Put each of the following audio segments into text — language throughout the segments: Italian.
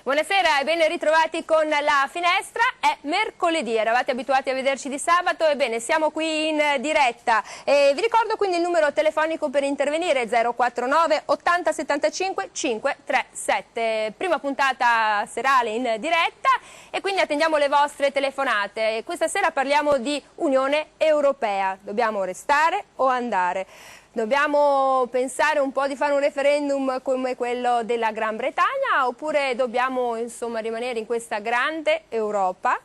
Buonasera e ben ritrovati con La Finestra. È mercoledì, eravate abituati a vederci di sabato, ebbene siamo qui in diretta. Vi ricordo quindi il numero telefonico per intervenire: 049 80 75 537. Prima puntata serale in diretta e quindi attendiamo le vostre telefonate. Questa sera parliamo di Unione Europea. Dobbiamo restare o andare? Dobbiamo pensare un po' di fare un referendum come quello della Gran Bretagna, oppure dobbiamo insomma rimanere in questa grande Europa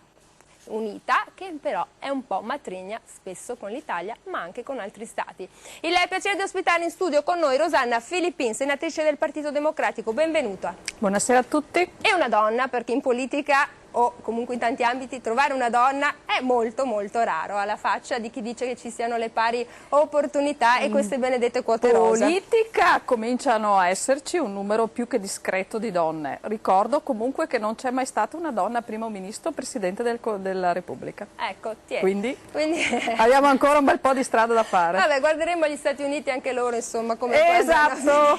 unita, che però è un po' matrigna spesso con l'Italia ma anche con altri stati. Il piacere di ospitare in studio con noi Rosanna Filippin, senatrice del Partito Democratico. Benvenuta. Buonasera a tutti. E una donna, perché in politica o comunque in tanti ambiti trovare una donna è molto molto raro, alla faccia di chi dice che ci siano le pari opportunità e queste benedette quote rosa. In politica cominciano a esserci un numero più che discreto di donne. Ricordo comunque che non c'è mai stata una donna primo ministro o presidente della Repubblica. Ecco, quindi abbiamo ancora un bel po' di strada da fare. Vabbè, guarderemo gli Stati Uniti anche loro, insomma, come esatto.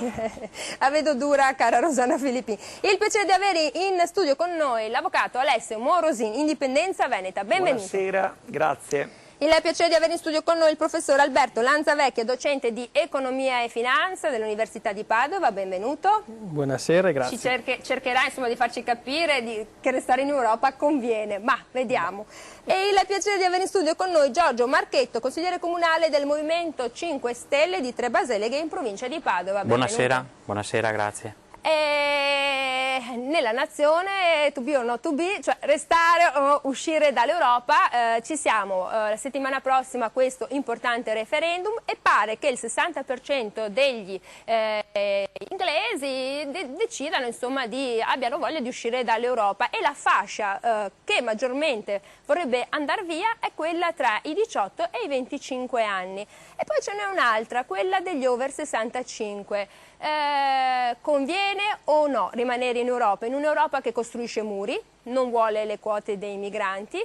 La vedo dura, cara Rosanna Filippi. Il piacere di avere in studio con noi l'avvocato Alessio Morosin, Indipendenza Veneta. Benvenuto. Buonasera, grazie. Il piacere di avere in studio con noi il professor Alberto Lanzavecchia, docente di Economia e Finanza dell'Università di Padova. Benvenuto. Buonasera, grazie. Cercherà insomma di farci capire che restare in Europa conviene, ma vediamo. E il piacere di avere in studio con noi Giorgio Marchetto, consigliere comunale del Movimento 5 Stelle di Trebaseleghe in provincia di Padova. Buonasera, buonasera, grazie. Nella nazione to be or not to be, cioè restare o uscire dall'Europa, ci siamo la settimana prossima a questo importante referendum e pare che il 60% degli inglesi decidano, insomma, abbiano voglia di uscire dall'Europa, e la fascia che maggiormente vorrebbe andare via è quella tra i 18 e i 25 anni. E poi ce n'è un'altra, quella degli over 65. Conviene o no rimanere in Europa? In un'Europa che costruisce muri, non vuole le quote dei migranti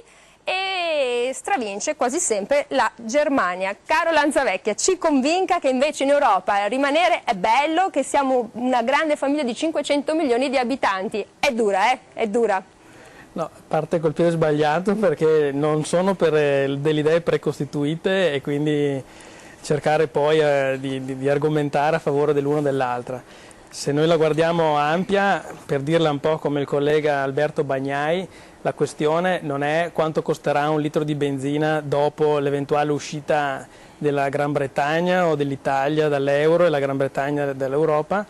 e stravince quasi sempre la Germania. Caro Lanzavecchia, ci convinca che invece in Europa rimanere è bello, che siamo una grande famiglia di 500 milioni di abitanti. È dura, È dura. No, parte col piede sbagliato, perché non sono per delle idee precostituite e quindi cercare poi di argomentare a favore dell'uno o dell'altra. Se noi la guardiamo ampia, per dirla un po' come il collega Alberto Bagnai, la questione non è quanto costerà un litro di benzina dopo l'eventuale uscita della Gran Bretagna o dell'Italia dall'euro e la Gran Bretagna dall'Europa,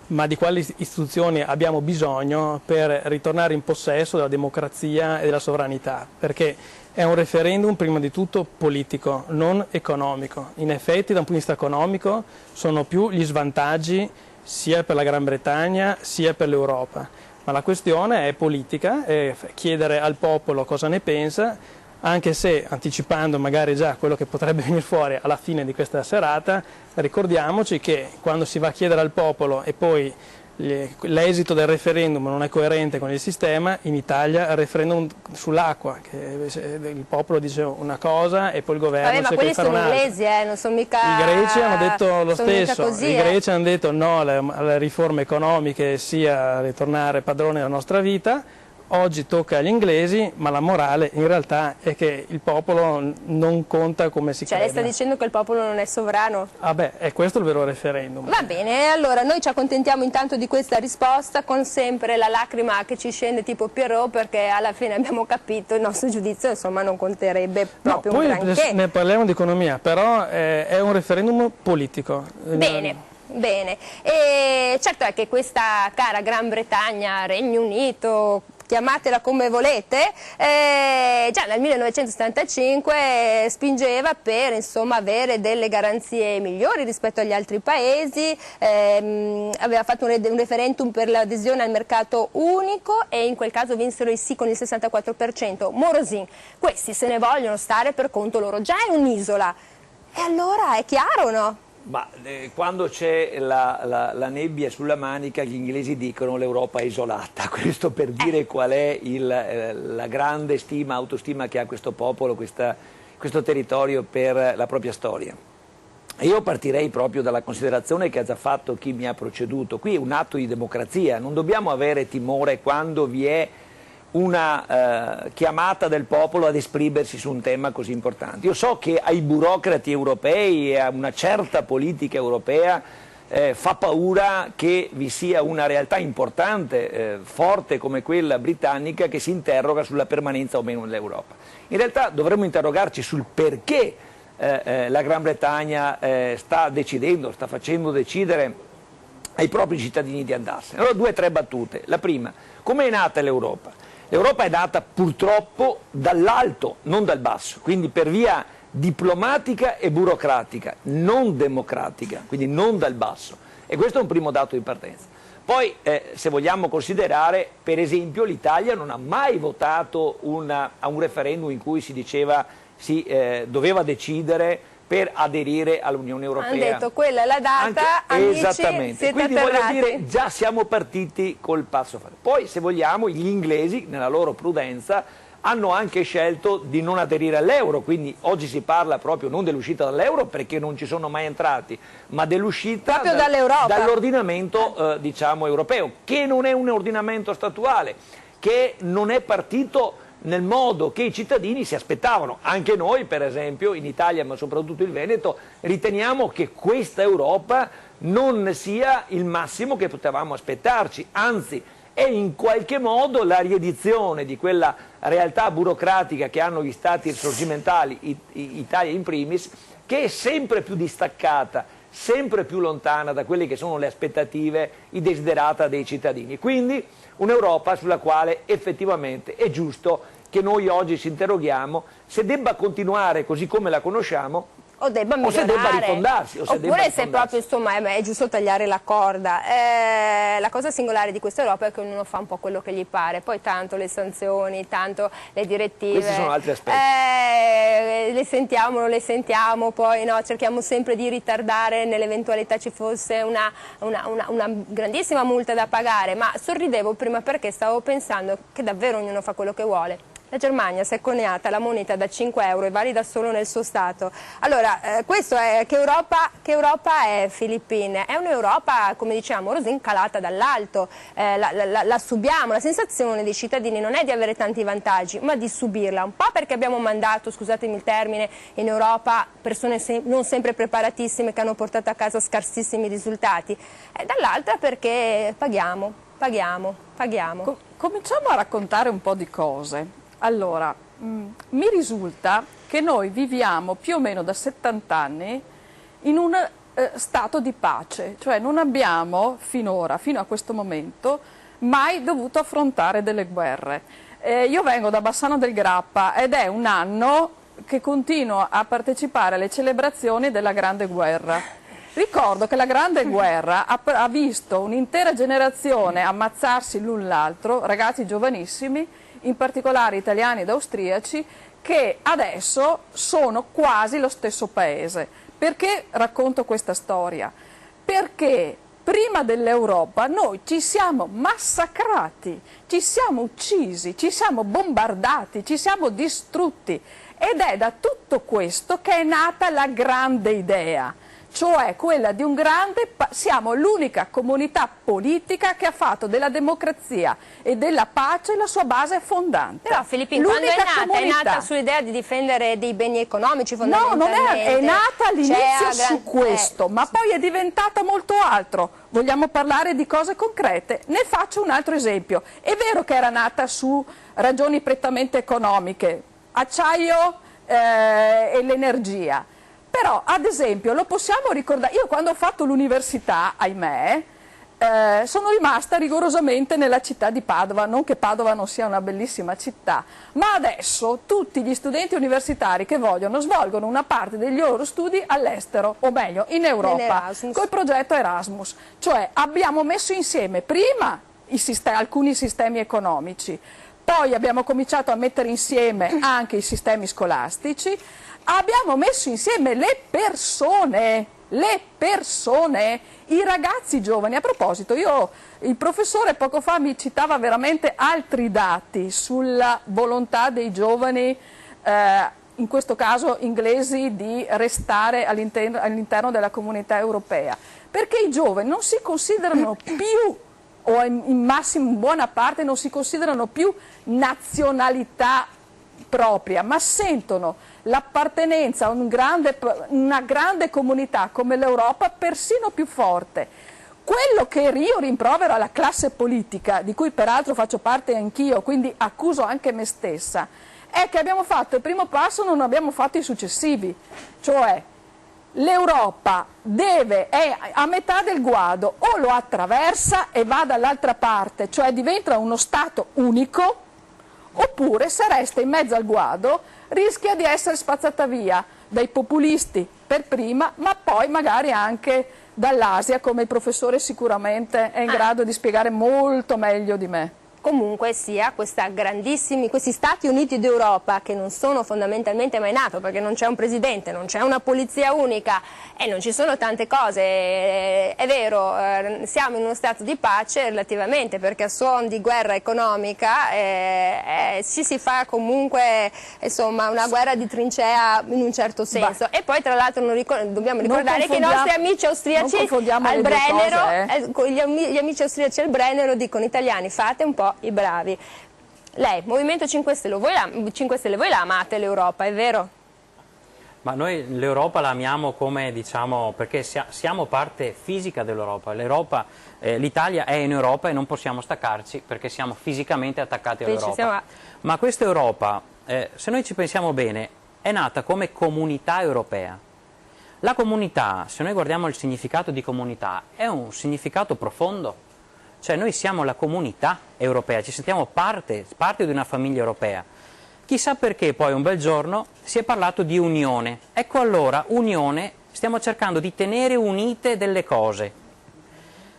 ma di quali istituzioni abbiamo bisogno per ritornare in possesso della democrazia e della sovranità, perché è un referendum prima di tutto politico, non economico. In effetti da un punto di vista economico sono più gli svantaggi sia per la Gran Bretagna sia per l'Europa, ma la questione è politica, è chiedere al popolo cosa ne pensa, anche se, anticipando magari già quello che potrebbe venire fuori alla fine di questa serata, ricordiamoci che quando si va a chiedere al popolo e poi l'esito del referendum non è coerente con il sistema, in Italia il referendum sull'acqua, che il popolo dice una cosa e poi il governo cerca di fare un'altra. Ma quelli sono inglesi, non sono mica... I greci hanno detto lo stesso, così, i greci hanno detto no alle riforme economiche, sia ritornare padroni della nostra vita. Oggi tocca agli inglesi, ma la morale in realtà è che il popolo non conta come si crede. Lei sta dicendo che il popolo non è sovrano? Ah beh, è questo il vero referendum. Va bene, allora noi ci accontentiamo intanto di questa risposta, con sempre la lacrima che ci scende tipo Pierrot, perché alla fine abbiamo capito il nostro giudizio, insomma, non conterebbe proprio un granché. Poi ne parliamo di economia, però è un referendum politico. Bene. Bene, e certo è che questa cara Gran Bretagna, Regno Unito, chiamatela come volete, già nel 1975 spingeva per, insomma, avere delle garanzie migliori rispetto agli altri paesi, aveva fatto un referendum per l'adesione al mercato unico e in quel caso vinsero il sì con il 64%. Morosin, questi se ne vogliono stare per conto loro, già è un'isola, e allora è chiaro o no? Ma quando c'è la nebbia sulla manica, gli inglesi dicono l'Europa è isolata. Questo per dire qual è la grande autostima che ha questo popolo, questo territorio per la propria storia. Io partirei proprio dalla considerazione che ha già fatto chi mi ha preceduto. Qui è un atto di democrazia, non dobbiamo avere timore quando vi è una chiamata del popolo ad esprimersi su un tema così importante. Io so che ai burocrati europei e a una certa politica europea fa paura che vi sia una realtà importante, forte come quella britannica, che si interroga sulla permanenza o meno dell'Europa. In realtà dovremmo interrogarci sul perché la Gran Bretagna sta decidendo, sta facendo decidere ai propri cittadini di andarsene. Allora 2 o 3 battute. La prima, come è nata l'Europa? L'Europa è nata purtroppo dall'alto, non dal basso, quindi per via diplomatica e burocratica, non democratica, quindi non dal basso. E questo è un primo dato di partenza. Poi, se vogliamo considerare, per esempio, l'Italia non ha mai votato a un referendum in cui si diceva si doveva decidere per aderire all'Unione Europea. Hanno detto quella è la data, amici, esattamente. siete Quindi atterrati. voglio dire, già siamo partiti col passo falso. Poi, se vogliamo, gli inglesi, nella loro prudenza, hanno anche scelto di non aderire all'euro, quindi oggi si parla proprio non dell'uscita dall'euro perché non ci sono mai entrati, ma dell'uscita dall'ordinamento diciamo europeo, che non è un ordinamento statuale, che non è partito nel modo che i cittadini si aspettavano. Anche noi, per esempio, in Italia, ma soprattutto il Veneto, riteniamo che questa Europa non sia il massimo che potevamo aspettarci, anzi è in qualche modo la riedizione di quella realtà burocratica che hanno gli stati risorgimentali, Italia in primis, che è sempre più distaccata, sempre più lontana da quelle che sono le aspettative, i desiderata dei cittadini. Quindi un'Europa sulla quale effettivamente è giusto che noi oggi ci interroghiamo se debba continuare così come la conosciamo o debba o se debba migliorare, rifondarsi. Oppure se proprio insomma è giusto tagliare la corda. La cosa singolare di questa Europa è che ognuno fa un po' quello che gli pare, poi tanto le sanzioni, tanto le direttive, questi sono altri aspetti. Le sentiamo, non le sentiamo, poi no, cerchiamo sempre di ritardare nell'eventualità ci fosse una grandissima multa da pagare, ma sorridevo prima perché stavo pensando che davvero ognuno fa quello che vuole. La Germania si è coniata la moneta da 5 euro e valida solo nel suo Stato. Allora, questo è che Europa è, Filippine? È un'Europa, come diciamo, rosincalata dall'alto, la subiamo, la sensazione dei cittadini non è di avere tanti vantaggi, ma di subirla, un po' perché abbiamo mandato, scusatemi il termine, in Europa persone non sempre preparatissime che hanno portato a casa scarsissimi risultati, e dall'altra perché paghiamo. Cominciamo a raccontare un po' di cose. Allora, mi risulta che noi viviamo più o meno da 70 anni in un stato di pace, cioè non abbiamo finora, fino a questo momento, mai dovuto affrontare delle guerre. Io vengo da Bassano del Grappa ed è un anno che continuo a partecipare alle celebrazioni della Grande Guerra. Ricordo che la Grande Guerra ha visto un'intera generazione ammazzarsi l'un l'altro, ragazzi giovanissimi, in particolare italiani ed austriaci, che adesso sono quasi lo stesso paese. Perché racconto questa storia? Perché prima dell'Europa noi ci siamo massacrati, ci siamo uccisi, ci siamo bombardati, ci siamo distrutti, ed è da tutto questo che è nata la grande idea, cioè quella di un grande, siamo l'unica comunità politica che ha fatto della democrazia e della pace la sua base fondante. Però Filippine, quando è nata sull'idea di difendere dei beni economici fondamentalmente. No, non è nata all'inizio su questo, ma poi è diventata molto altro. Vogliamo parlare di cose concrete? Ne faccio un altro esempio. È vero che era nata su ragioni prettamente economiche, acciaio e l'energia. Però, ad esempio, lo possiamo ricordare, io quando ho fatto l'università, ahimè, sono rimasta rigorosamente nella città di Padova, non che Padova non sia una bellissima città, ma adesso tutti gli studenti universitari che vogliono svolgono una parte degli loro studi all'estero, o meglio, in Europa, col progetto Erasmus. Cioè abbiamo messo insieme prima alcuni sistemi economici, poi abbiamo cominciato a mettere insieme anche i sistemi scolastici, abbiamo messo insieme le persone, i ragazzi giovani. A proposito, il professore poco fa mi citava veramente altri dati sulla volontà dei giovani in questo caso inglesi, di restare all'interno della comunità europea? Perché i giovani non si considerano più, o in massimo in buona parte non si considerano più nazionalità propria, ma sentono l'appartenenza a una grande comunità come l'Europa persino più forte. Quello che io rimprovero alla classe politica, di cui peraltro faccio parte anch'io, quindi accuso anche me stessa, è che abbiamo fatto il primo passo, non abbiamo fatto i successivi, cioè l'Europa è a metà del guado, o lo attraversa e va dall'altra parte, cioè diventa uno Stato unico, oppure se resta in mezzo al guado rischia di essere spazzata via dai populisti per prima, ma poi magari anche dall'Asia, come il professore sicuramente è in grado di spiegare molto meglio di me. Comunque sia questi Stati Uniti d'Europa, che non sono fondamentalmente mai nato, perché non c'è un presidente, non c'è una polizia unica e non ci sono tante cose, è vero, siamo in uno stato di pace relativamente, perché a suon di guerra economica ci si fa comunque insomma una guerra di trincea in un certo senso. E poi tra l'altro dobbiamo ricordare che i nostri amici austriaci al Brennero, gli amici austriaci al Brennero dicono: italiani, fate un po' i bravi. Lei, Movimento 5 Stelle, voi la amate l'Europa, è vero? Ma noi l'Europa la amiamo come, diciamo, perché siamo parte fisica dell'Europa. L'Italia è in Europa e non possiamo staccarci perché siamo fisicamente attaccati all'Europa. Ma questa Europa, se noi ci pensiamo bene, è nata come comunità europea. La comunità, se noi guardiamo il significato di comunità, è un significato profondo. Cioè noi siamo la comunità europea, ci sentiamo parte di una famiglia europea. Chissà perché poi un bel giorno si è parlato di unione. Ecco allora, unione, stiamo cercando di tenere unite delle cose.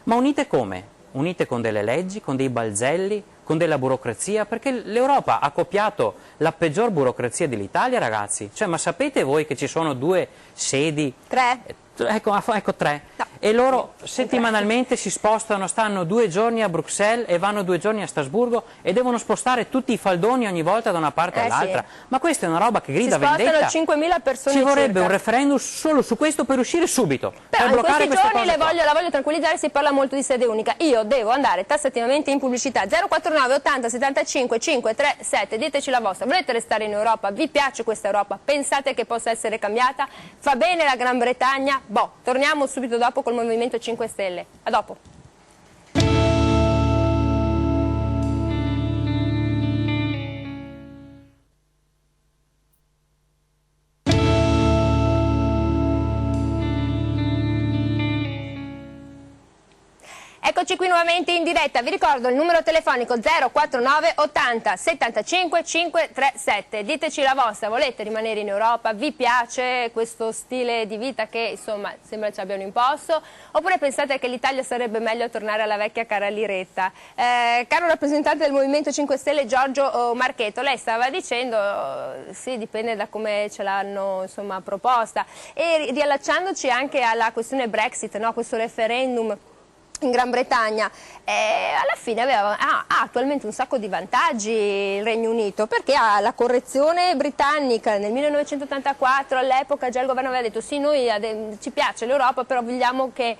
Ma unite come? Unite con delle leggi, con dei balzelli, con della burocrazia, perché l'Europa ha copiato la peggior burocrazia dell'Italia, ragazzi. Cioè, ma sapete voi che ci sono 2 sedi? 3? Ecco 3. No. E loro settimanalmente si spostano, stanno 2 giorni a Bruxelles e vanno 2 giorni a Strasburgo e devono spostare tutti i faldoni ogni volta da una parte all'altra. Sì. Ma questa è una roba che grida vendetta. Si spostano 5.000 persone. Ci vorrebbe circa un referendum solo su questo per uscire subito. Però per bloccare in questi giorni la voglio tranquillizzare, si parla molto di sede unica. Io devo andare tassativamente in pubblicità. 049 80 75 537, diteci la vostra. Volete restare in Europa? Vi piace questa Europa? Pensate che possa essere cambiata? Fa bene la Gran Bretagna? Boh, torniamo subito dopo col Movimento 5 Stelle. A dopo. Eccoci qui nuovamente in diretta, vi ricordo il numero telefonico 049 80 75 537, diteci la vostra, volete rimanere in Europa, vi piace questo stile di vita che insomma sembra ci abbiano imposto, oppure pensate che l'Italia sarebbe meglio tornare alla vecchia cara liretta? Caro rappresentante del Movimento 5 Stelle Giorgio Marchetto, lei stava dicendo sì, dipende da come ce l'hanno insomma proposta, e riallacciandoci anche alla questione Brexit, no? Questo referendum in Gran Bretagna, alla fine ha attualmente un sacco di vantaggi il Regno Unito, perché ha la correzione britannica nel 1984, all'epoca già il governo aveva detto sì, noi ci piace l'Europa, però vogliamo che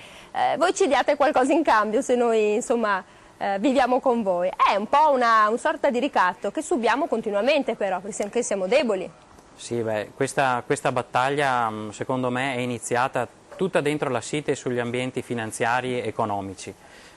voi ci diate qualcosa in cambio se noi insomma viviamo con voi. È un po' una sorta di ricatto che subiamo continuamente però, perché siamo deboli. Sì, beh, questa battaglia secondo me è iniziata tutta dentro la site sugli ambienti finanziari e economici.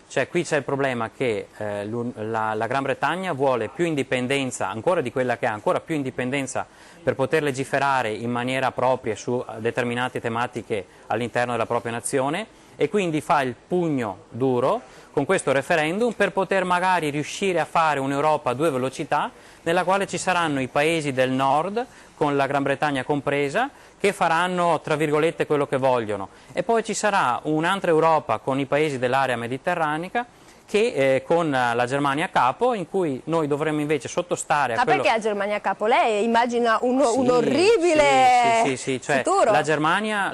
Cioè qui c'è il problema che la Gran Bretagna vuole più indipendenza, ancora di quella che ha, ancora più indipendenza per poter legiferare in maniera propria su determinate tematiche all'interno della propria nazione, e quindi fa il pugno duro con questo referendum per poter magari riuscire a fare un'Europa a 2 velocità, nella quale ci saranno i paesi del nord, con la Gran Bretagna compresa, che faranno, tra virgolette, quello che vogliono. E poi ci sarà un'altra Europa con i paesi dell'area mediterranica, che con la Germania a capo, in cui noi dovremmo invece sottostare a quello... Ma perché la Germania a capo? Lei immagina un orribile cioè, futuro? La Germania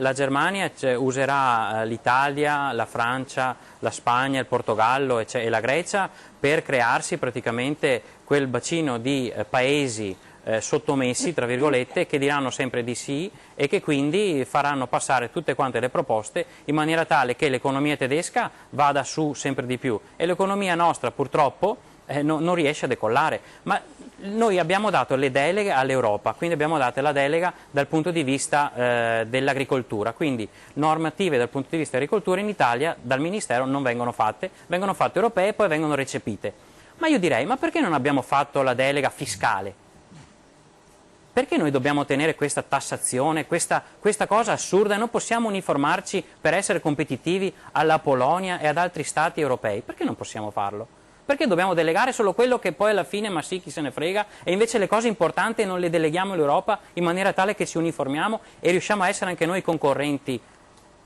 userà l'Italia, la Francia, la Spagna, il Portogallo e la Grecia per crearsi praticamente quel bacino di paesi sottomessi, tra virgolette, che diranno sempre di sì e che quindi faranno passare tutte quante le proposte in maniera tale che l'economia tedesca vada su sempre di più e l'economia nostra purtroppo non riesce a decollare. Ma noi abbiamo dato le deleghe all'Europa, quindi abbiamo dato la delega dal punto di vista dell'agricoltura, quindi normative dal punto di vista dell'agricoltura in Italia dal Ministero non vengono fatte europee e poi vengono recepite. Ma io direi, ma perché non abbiamo fatto la delega fiscale? Perché noi dobbiamo tenere questa tassazione, questa cosa assurda e non possiamo uniformarci per essere competitivi alla Polonia e ad altri stati europei? Perché non possiamo farlo? Perché dobbiamo delegare solo quello che poi alla fine, ma sì, chi se ne frega, e invece le cose importanti non le deleghiamo all'Europa in maniera tale che ci uniformiamo e riusciamo a essere anche noi concorrenti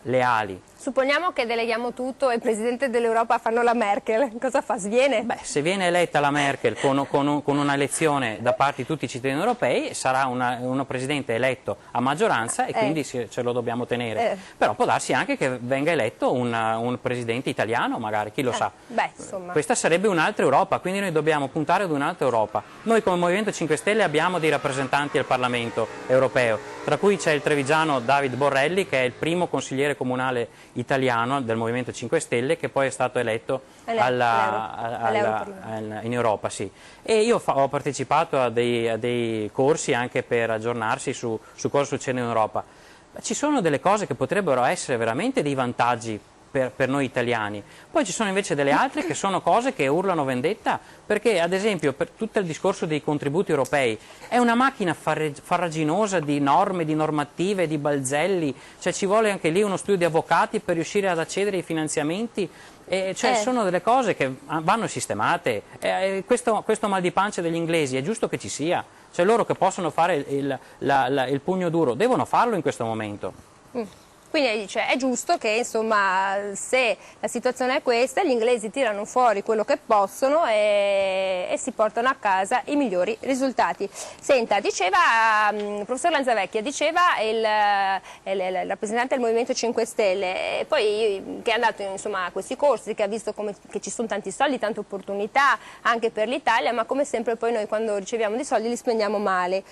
leali? Supponiamo che deleghiamo tutto e il Presidente dell'Europa fanno la Merkel, cosa fa? Sviene? Beh, se viene eletta la Merkel con una elezione da parte di tutti i cittadini europei, sarà uno Presidente eletto a maggioranza e quindi ce lo dobbiamo tenere. Però può darsi anche che venga eletto un Presidente italiano, magari, chi lo sa. Beh, insomma. Questa sarebbe un'altra Europa, quindi noi dobbiamo puntare ad un'altra Europa. Noi come Movimento 5 Stelle abbiamo dei rappresentanti al Parlamento europeo, tra cui c'è il trevigiano David Borrelli, che è il primo consigliere comunale italiano del Movimento 5 Stelle, che poi è stato eletto in Europa. Sì. E io ho partecipato a dei corsi anche per aggiornarsi su cosa succede in Europa. Ci sono delle cose che potrebbero essere veramente dei vantaggi per noi italiani, poi ci sono invece delle altre che sono cose che urlano vendetta, perché ad esempio per tutto il discorso dei contributi europei è una macchina farraginosa di norme, di normative, di balzelli, cioè ci vuole anche lì uno studio di avvocati per riuscire ad accedere ai finanziamenti. Sono delle cose che vanno sistemate. Questo mal di pancia degli inglesi è giusto che ci sia, cioè loro che possono fare il pugno duro devono farlo in questo momento. Quindi dice, è giusto che insomma, se la situazione è questa, gli inglesi tirano fuori quello che possono e si portano a casa i migliori risultati. Senta, diceva, il professor Lanzavecchia, diceva il rappresentante del Movimento 5 Stelle, poi che è andato insomma, a questi corsi, che ha visto che ci sono tanti soldi, tante opportunità anche per l'Italia, ma come sempre poi noi quando riceviamo dei soldi li spendiamo male.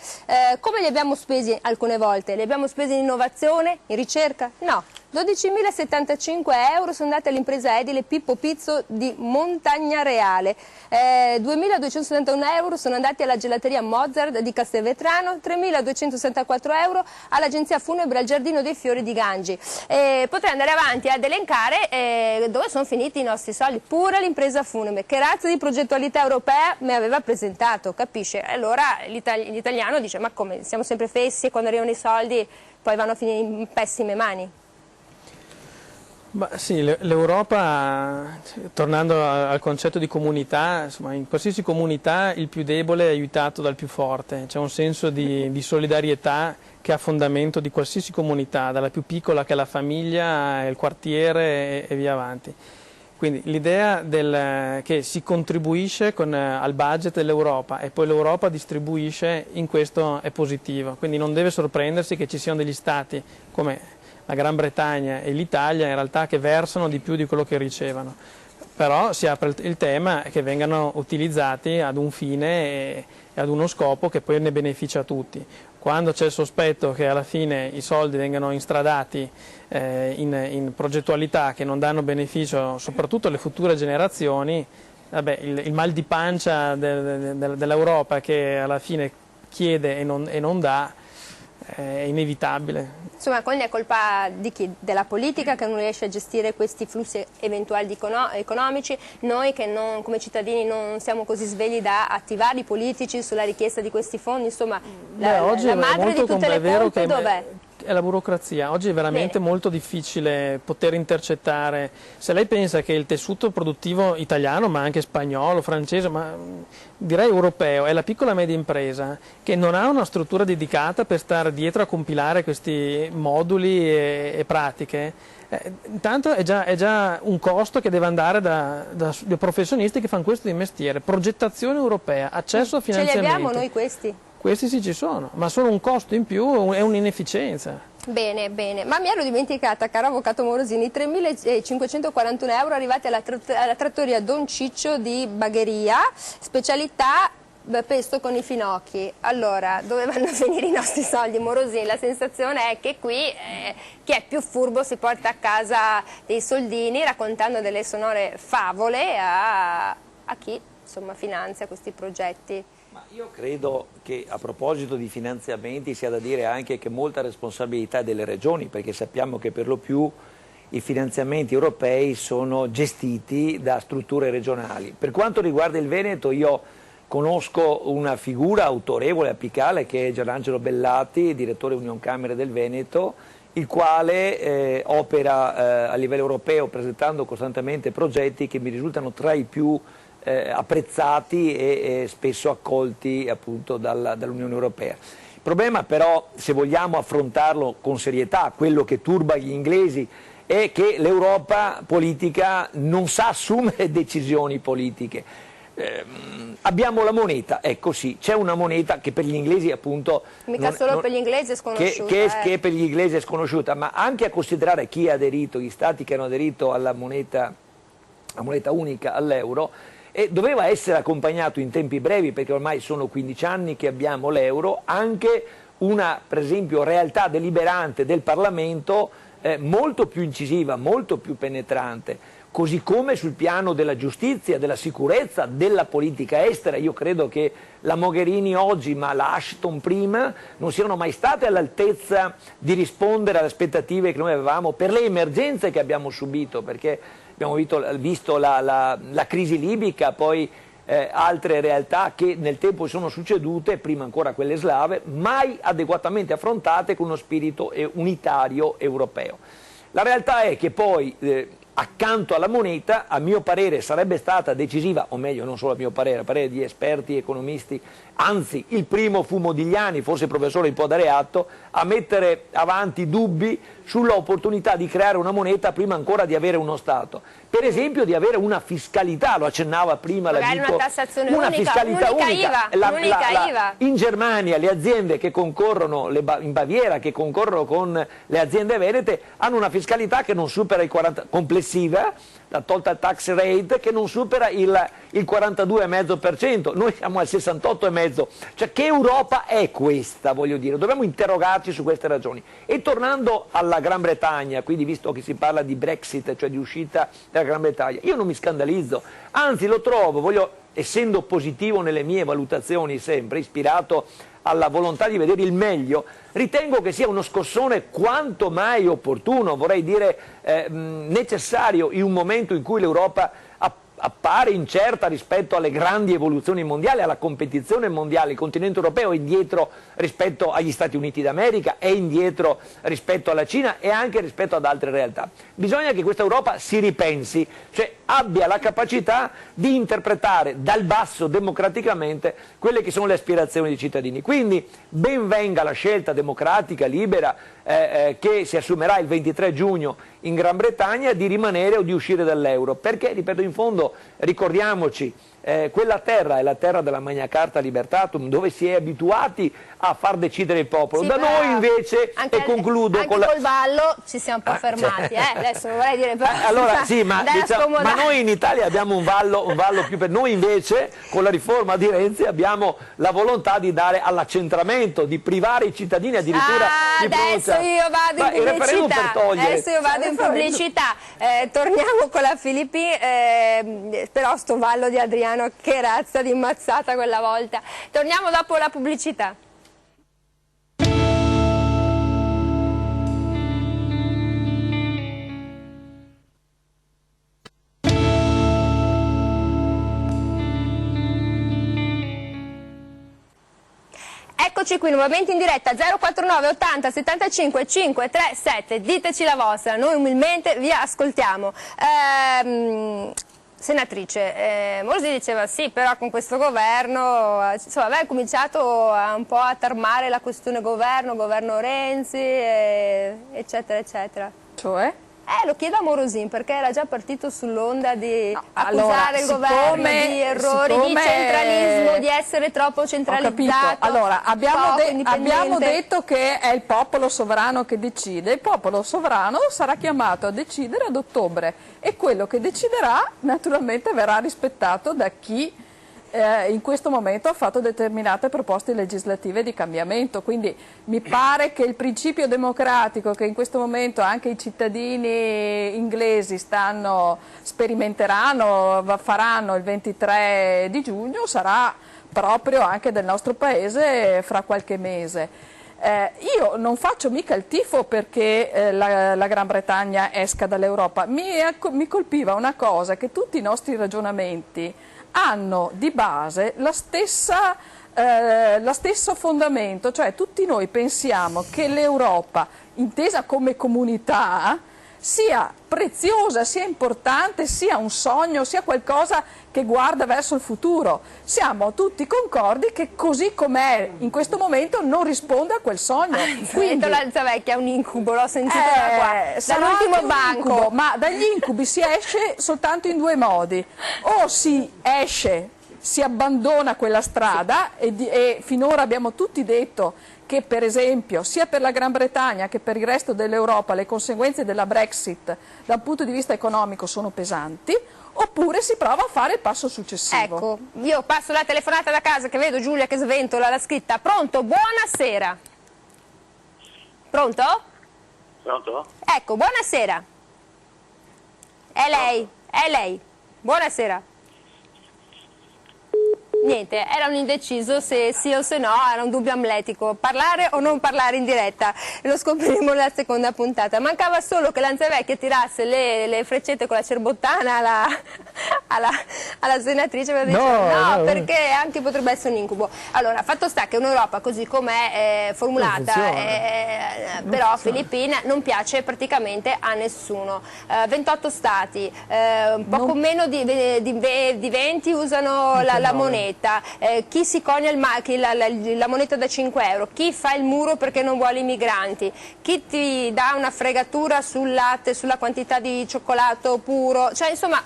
Come li abbiamo spesi alcune volte? Li abbiamo spesi in innovazione, in ricerca? No, 12.075 euro sono andati all'impresa edile Pippo Pizzo di Montagnareale, 2.271 euro sono andati alla gelateria Mozart di Castelvetrano, 3.264 euro all'agenzia funebre al Giardino dei Fiori di Gangi. Potrei andare avanti ad elencare dove sono finiti i nostri soldi, pure l'impresa funebre, che razza di progettualità europea mi aveva presentato, capisce? Allora l'italiano dice, ma come, siamo sempre fessi e quando arrivano i soldi poi vanno a finire in pessime mani? Sì, l'Europa, tornando al concetto di comunità, insomma, in qualsiasi comunità il più debole è aiutato dal più forte, c'è un senso di solidarietà che ha fondamento di qualsiasi comunità, dalla più piccola che è la famiglia, il quartiere e via avanti. Quindi l'idea che si contribuisce al budget dell'Europa e poi l'Europa distribuisce, in questo è positivo, quindi non deve sorprendersi che ci siano degli stati come la Gran Bretagna e l'Italia in realtà che versano di più di quello che ricevono, però si apre il tema che vengano utilizzati ad un fine e ad uno scopo che poi ne beneficia a tutti. Quando c'è il sospetto che alla fine i soldi vengano instradati in progettualità che non danno beneficio soprattutto alle future generazioni, il mal di pancia dell'Europa che alla fine chiede e non dà è inevitabile. Insomma, quindi è colpa di chi? Della politica che non riesce a gestire questi flussi eventuali economici, noi che come cittadini non siamo così svegli da attivare i politici sulla richiesta di questi fondi, insomma la madre di tutte le colpe dov'è? È la burocrazia. Oggi è veramente molto difficile poter intercettare. Se lei pensa che il tessuto produttivo italiano, ma anche spagnolo, francese, ma direi europeo, è la piccola e media impresa che non ha una struttura dedicata per stare dietro a compilare questi moduli e pratiche, intanto è già un costo che deve andare da professionisti che fanno questo di mestiere. Progettazione europea, accesso a finanziamenti. Ce li abbiamo noi questi? Questi sì ci sono, ma sono un costo in più, è un'inefficienza. Bene, bene, ma mi ero dimenticata, caro avvocato Morosini, 3.541 euro arrivati alla trattoria Don Ciccio di Bagheria, specialità pesto con i finocchi. Allora, dove vanno a finire i nostri soldi, Morosini? La sensazione è che qui chi è più furbo si porta a casa dei soldini raccontando delle sonore favole a chi insomma finanzia questi progetti. Ma io credo che a proposito di finanziamenti sia da dire anche che molta responsabilità delle regioni, perché sappiamo che per lo più i finanziamenti europei sono gestiti da strutture regionali. Per quanto riguarda il Veneto, io conosco una figura autorevole, apicale, che è Gianangelo Bellati, direttore Union Camere del Veneto, il quale opera a livello europeo presentando costantemente progetti che mi risultano tra i più apprezzati e spesso accolti appunto dall'Unione Europea. Il problema però, se vogliamo affrontarlo con serietà, quello che turba gli inglesi è che l'Europa politica non sa assumere decisioni politiche. Abbiamo la moneta, ecco sì, c'è una moneta che per gli inglesi appunto... Mica solo per gli inglesi è sconosciuta. Che per gli inglesi è sconosciuta, ma anche a considerare chi ha aderito, gli stati che hanno aderito alla moneta unica, all'euro, e doveva essere accompagnato in tempi brevi, perché ormai sono 15 anni che abbiamo l'euro, anche una, per esempio, realtà deliberante del Parlamento molto più incisiva, molto più penetrante, così come sul piano della giustizia, della sicurezza, della politica estera. Io credo che la Mogherini oggi, ma la Ashton prima, non siano mai state all'altezza di rispondere alle aspettative che noi avevamo per le emergenze che abbiamo subito, perché abbiamo visto la crisi libica, poi altre realtà che nel tempo sono succedute, prima ancora quelle slave, mai adeguatamente affrontate con uno spirito unitario europeo. La realtà è che poi accanto alla moneta, a mio parere, sarebbe stata decisiva, o meglio non solo a mio parere, a parere di esperti economisti, anzi il primo fu Modigliani, forse il professore mi può dare atto, a mettere avanti dubbi sull'opportunità di creare una moneta prima ancora di avere uno Stato. Per esempio di avere una fiscalità, lo accennava prima magari l'amico, una tassazione una unica, fiscalità unica IVA, IVA. In Germania le aziende che concorrono, in Baviera che concorrono con le aziende venete, hanno una fiscalità che non supera il 40, complessiva, la total tax rate, che non supera il 42,5%, noi siamo al 68,5%, cioè che Europa è questa, voglio dire, dobbiamo interrogarci su queste ragioni. E tornando alla Gran Bretagna, quindi visto che si parla di Brexit, cioè di uscita della Gran Bretagna, io non mi scandalizzo, anzi lo trovo, essendo positivo nelle mie valutazioni sempre, ispirato alla volontà di vedere il meglio, ritengo che sia uno scossone quanto mai opportuno, vorrei dire necessario, in un momento in cui l'Europa appare incerta rispetto alle grandi evoluzioni mondiali, alla competizione mondiale. Il continente europeo è indietro rispetto agli Stati Uniti d'America, è indietro rispetto alla Cina e anche rispetto ad altre realtà. Bisogna che questa Europa si ripensi, cioè abbia la capacità di interpretare dal basso democraticamente quelle che sono le aspirazioni dei cittadini. Quindi ben venga la scelta democratica, libera, che si assumerà il 23 giugno in Gran Bretagna di rimanere o di uscire dall'euro, perché, ripeto, in fondo ricordiamoci, quella terra è la terra della Magna Carta Libertatum, dove si è abituati a far decidere il popolo. Sì, da noi invece, e concludo anche col ballo ci siamo un po' fermati, adesso non vorrei dire allora sì, ma noi in Italia abbiamo un vallo più per noi, invece con la riforma di Renzi abbiamo la volontà di dare all'accentramento, di privare i cittadini addirittura di adesso io vado in pubblicità, torniamo con la Filippi, però sto vallo di Adriano, che razza di immazzata quella volta. Torniamo dopo la pubblicità. Eccoci qui nuovamente in diretta 049 80 75 537, diteci la vostra, noi umilmente vi ascoltiamo. Senatrice, Morosini diceva sì, però con questo governo, insomma, aveva cominciato un po' a tarmare la questione governo Renzi, eccetera, eccetera. Cioè? Lo chiedo a Morosini, perché era già partito sull'onda di accusare il governo di errori, di centralismo, di essere troppo centralizzato. Allora, abbiamo detto che è il popolo sovrano che decide. Il popolo sovrano sarà chiamato a decidere ad ottobre e quello che deciderà naturalmente verrà rispettato da chi in questo momento ha fatto determinate proposte legislative di cambiamento, quindi mi pare che il principio democratico che in questo momento anche i cittadini inglesi sperimenteranno, faranno il 23 di giugno, sarà proprio anche del nostro paese fra qualche mese. Io non faccio mica il tifo perché la Gran Bretagna esca dall'Europa, mi colpiva una cosa, che tutti i nostri ragionamenti hanno di base lo stesso fondamento, cioè tutti noi pensiamo che l'Europa, intesa come comunità, sia preziosa, sia importante, sia un sogno, sia qualcosa che guarda verso il futuro. Siamo tutti concordi che così com'è in questo momento non risponde a quel sogno. Quindi l'Alzavecchia è un incubo, l'ho sentito da qua, dall'ultimo banco. Incubo, ma dagli incubi si esce soltanto in due modi: o si esce, si abbandona quella strada, e finora abbiamo tutti detto che per esempio sia per la Gran Bretagna che per il resto dell'Europa le conseguenze della Brexit dal punto di vista economico sono pesanti, oppure si prova a fare il passo successivo. Ecco, io passo la telefonata da casa che vedo Giulia che sventola la scritta. Pronto? Buonasera. Pronto? Pronto? Ecco, buonasera. È lei. Buonasera. Niente, era un indeciso se sì o se no, era un dubbio amletico, parlare o non parlare in diretta, lo scopriremo nella seconda puntata. Mancava solo che Lanzavecchia tirasse le freccette con la cerbottana alla senatrice per dire no, perché anche potrebbe essere un incubo. Allora, fatto sta che un'Europa così com'è formulata, però Filippine non piace praticamente a nessuno. 28 stati, poco meno di 20 usano la moneta. Chi si cogna la moneta da 5 euro, chi fa il muro perché non vuole i migranti, chi ti dà una fregatura sul latte, sulla quantità di cioccolato puro, cioè insomma,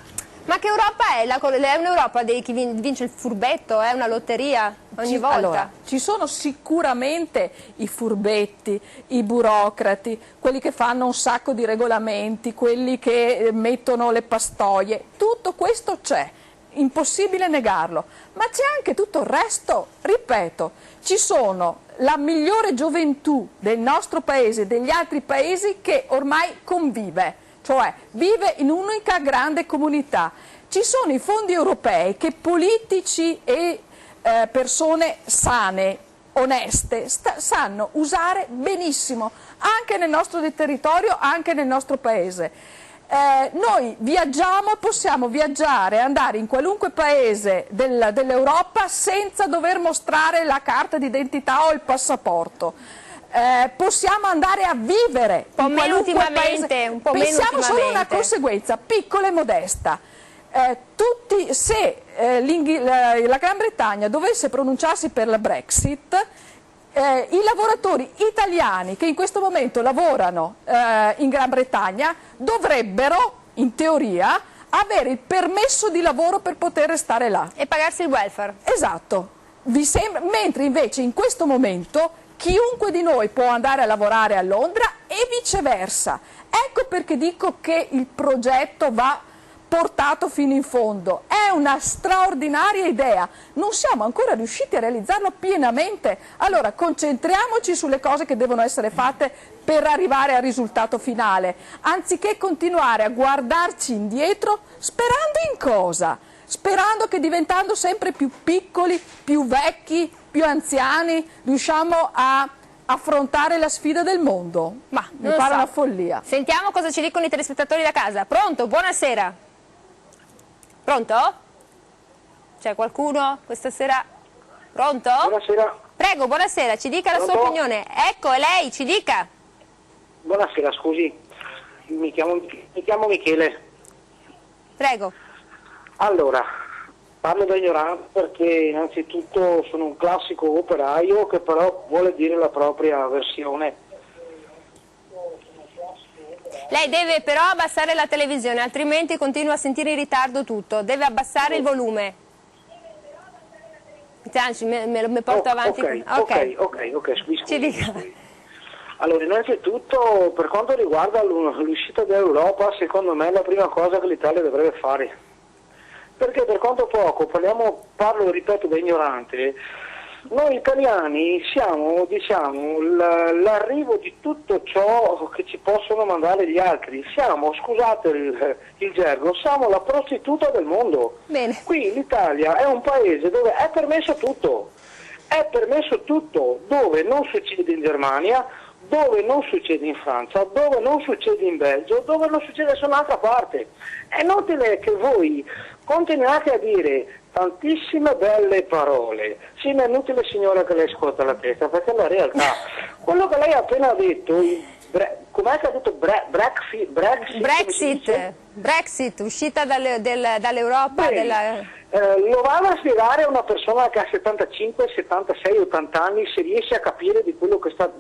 ma che Europa è? È un'Europa di chi vince il furbetto, è una lotteria ogni volta? Allora, ci sono sicuramente i furbetti, i burocrati, quelli che fanno un sacco di regolamenti, quelli che mettono le pastoie, tutto questo c'è. Impossibile negarlo, ma c'è anche tutto il resto. Ripeto, ci sono la migliore gioventù del nostro paese e degli altri paesi che ormai convive, cioè vive in un'unica grande comunità. Ci sono i fondi europei che politici e persone sane, oneste, sanno usare benissimo anche nel nostro territorio, anche nel nostro paese. Noi viaggiamo, possiamo viaggiare, andare in qualunque paese dell'Europa senza dover mostrare la carta d'identità o il passaporto. Possiamo andare a vivere in qualunque paese. Pensiamo solo a una conseguenza piccola e modesta. Se la Gran Bretagna dovesse pronunciarsi per la Brexit, i lavoratori italiani che in questo momento lavorano in Gran Bretagna dovrebbero, in teoria, avere il permesso di lavoro per poter restare là. E pagarsi il welfare. Esatto. Mentre invece in questo momento chiunque di noi può andare a lavorare a Londra e viceversa. Ecco perché dico che il progetto va portato fino in fondo. È una straordinaria idea, non siamo ancora riusciti a realizzarlo pienamente, allora concentriamoci sulle cose che devono essere fatte per arrivare al risultato finale, anziché continuare a guardarci indietro sperando in cosa? Sperando che diventando sempre più piccoli, più vecchi, più anziani, riusciamo a affrontare la sfida del mondo. Ma mi pare una follia. Sentiamo cosa ci dicono i telespettatori da casa. Pronto? Buonasera. Pronto? C'è qualcuno questa sera? Pronto? Buonasera. Prego, buonasera, ci dica la sua opinione. Ecco, è lei, ci dica. Buonasera, scusi, mi chiamo Michele. Prego. Allora, parlo da ignorante perché innanzitutto sono un classico operaio che però vuole dire la propria versione. Lei deve però abbassare la televisione, altrimenti continua a sentire in ritardo tutto. Deve abbassare il volume. Anzi, me porto avanti. Ok, scusi. Ci dica. Allora, innanzitutto, per quanto riguarda l'uscita dall'Europa, secondo me la prima cosa che l'Italia dovrebbe fare perché per quanto poco parlo, ripeto, da ignorante, noi italiani siamo, diciamo, l'arrivo di tutto ciò che ci possono mandare gli altri. Siamo, scusate il gergo, siamo la prostituta del mondo. Bene. Qui l'Italia è un paese dove è permesso tutto, dove non succede in Germania, dove non succede in Francia, dove non succede in Belgio, dove non succede da nessun'altra parte. È inutile che voi continuate a dire tantissime belle parole. Sì, ma è inutile, signora, che lei scuota la testa, perché la realtà, quello che lei ha appena detto, com'è che ha detto Brexit, uscita dall'Europa. Bene, lo vado a spiegare a una persona che ha 75, 76, 80 anni se riesce a capire di quello che sta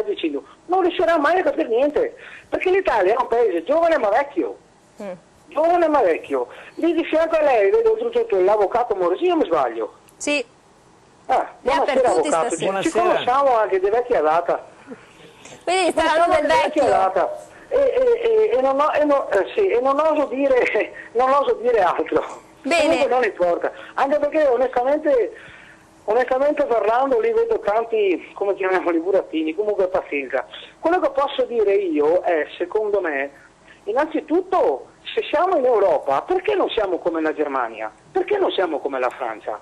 dicendo. Non riuscirà mai a capire niente, perché l'Italia è un paese giovane ma vecchio. Giovane ma vecchio. Lì di fianco a lei vedo oltretutto l'avvocato Morosino, mi sbaglio? Sì. Buonasera, per tutti avvocato. stasera. Ci conosciamo anche di vecchia data. Quindi sta parlando del vecchio. E non oso dire altro. Bene. Comunque non importa, anche perché onestamente parlando lì vedo tanti, come chiamiamoli, burattini, comunque pazienza. Quello che posso dire io è, secondo me, innanzitutto, se siamo in Europa, perché non siamo come la Germania? Perché non siamo come la Francia?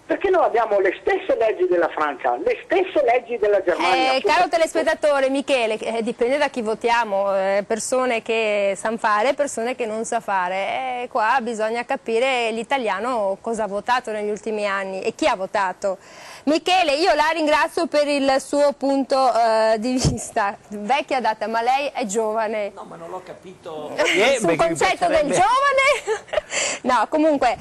Perché noi abbiamo le stesse leggi della Francia, le stesse leggi della Germania. Caro telespettatore, Michele, dipende da chi votiamo, persone che sanno fare, persone che non sa fare. Qua bisogna capire l'italiano cosa ha votato negli ultimi anni e chi ha votato. Michele, io la ringrazio per il suo punto di vista. Vecchia data, ma lei è giovane. No, ma non l'ho capito. Sul concetto del giovane? No, comunque,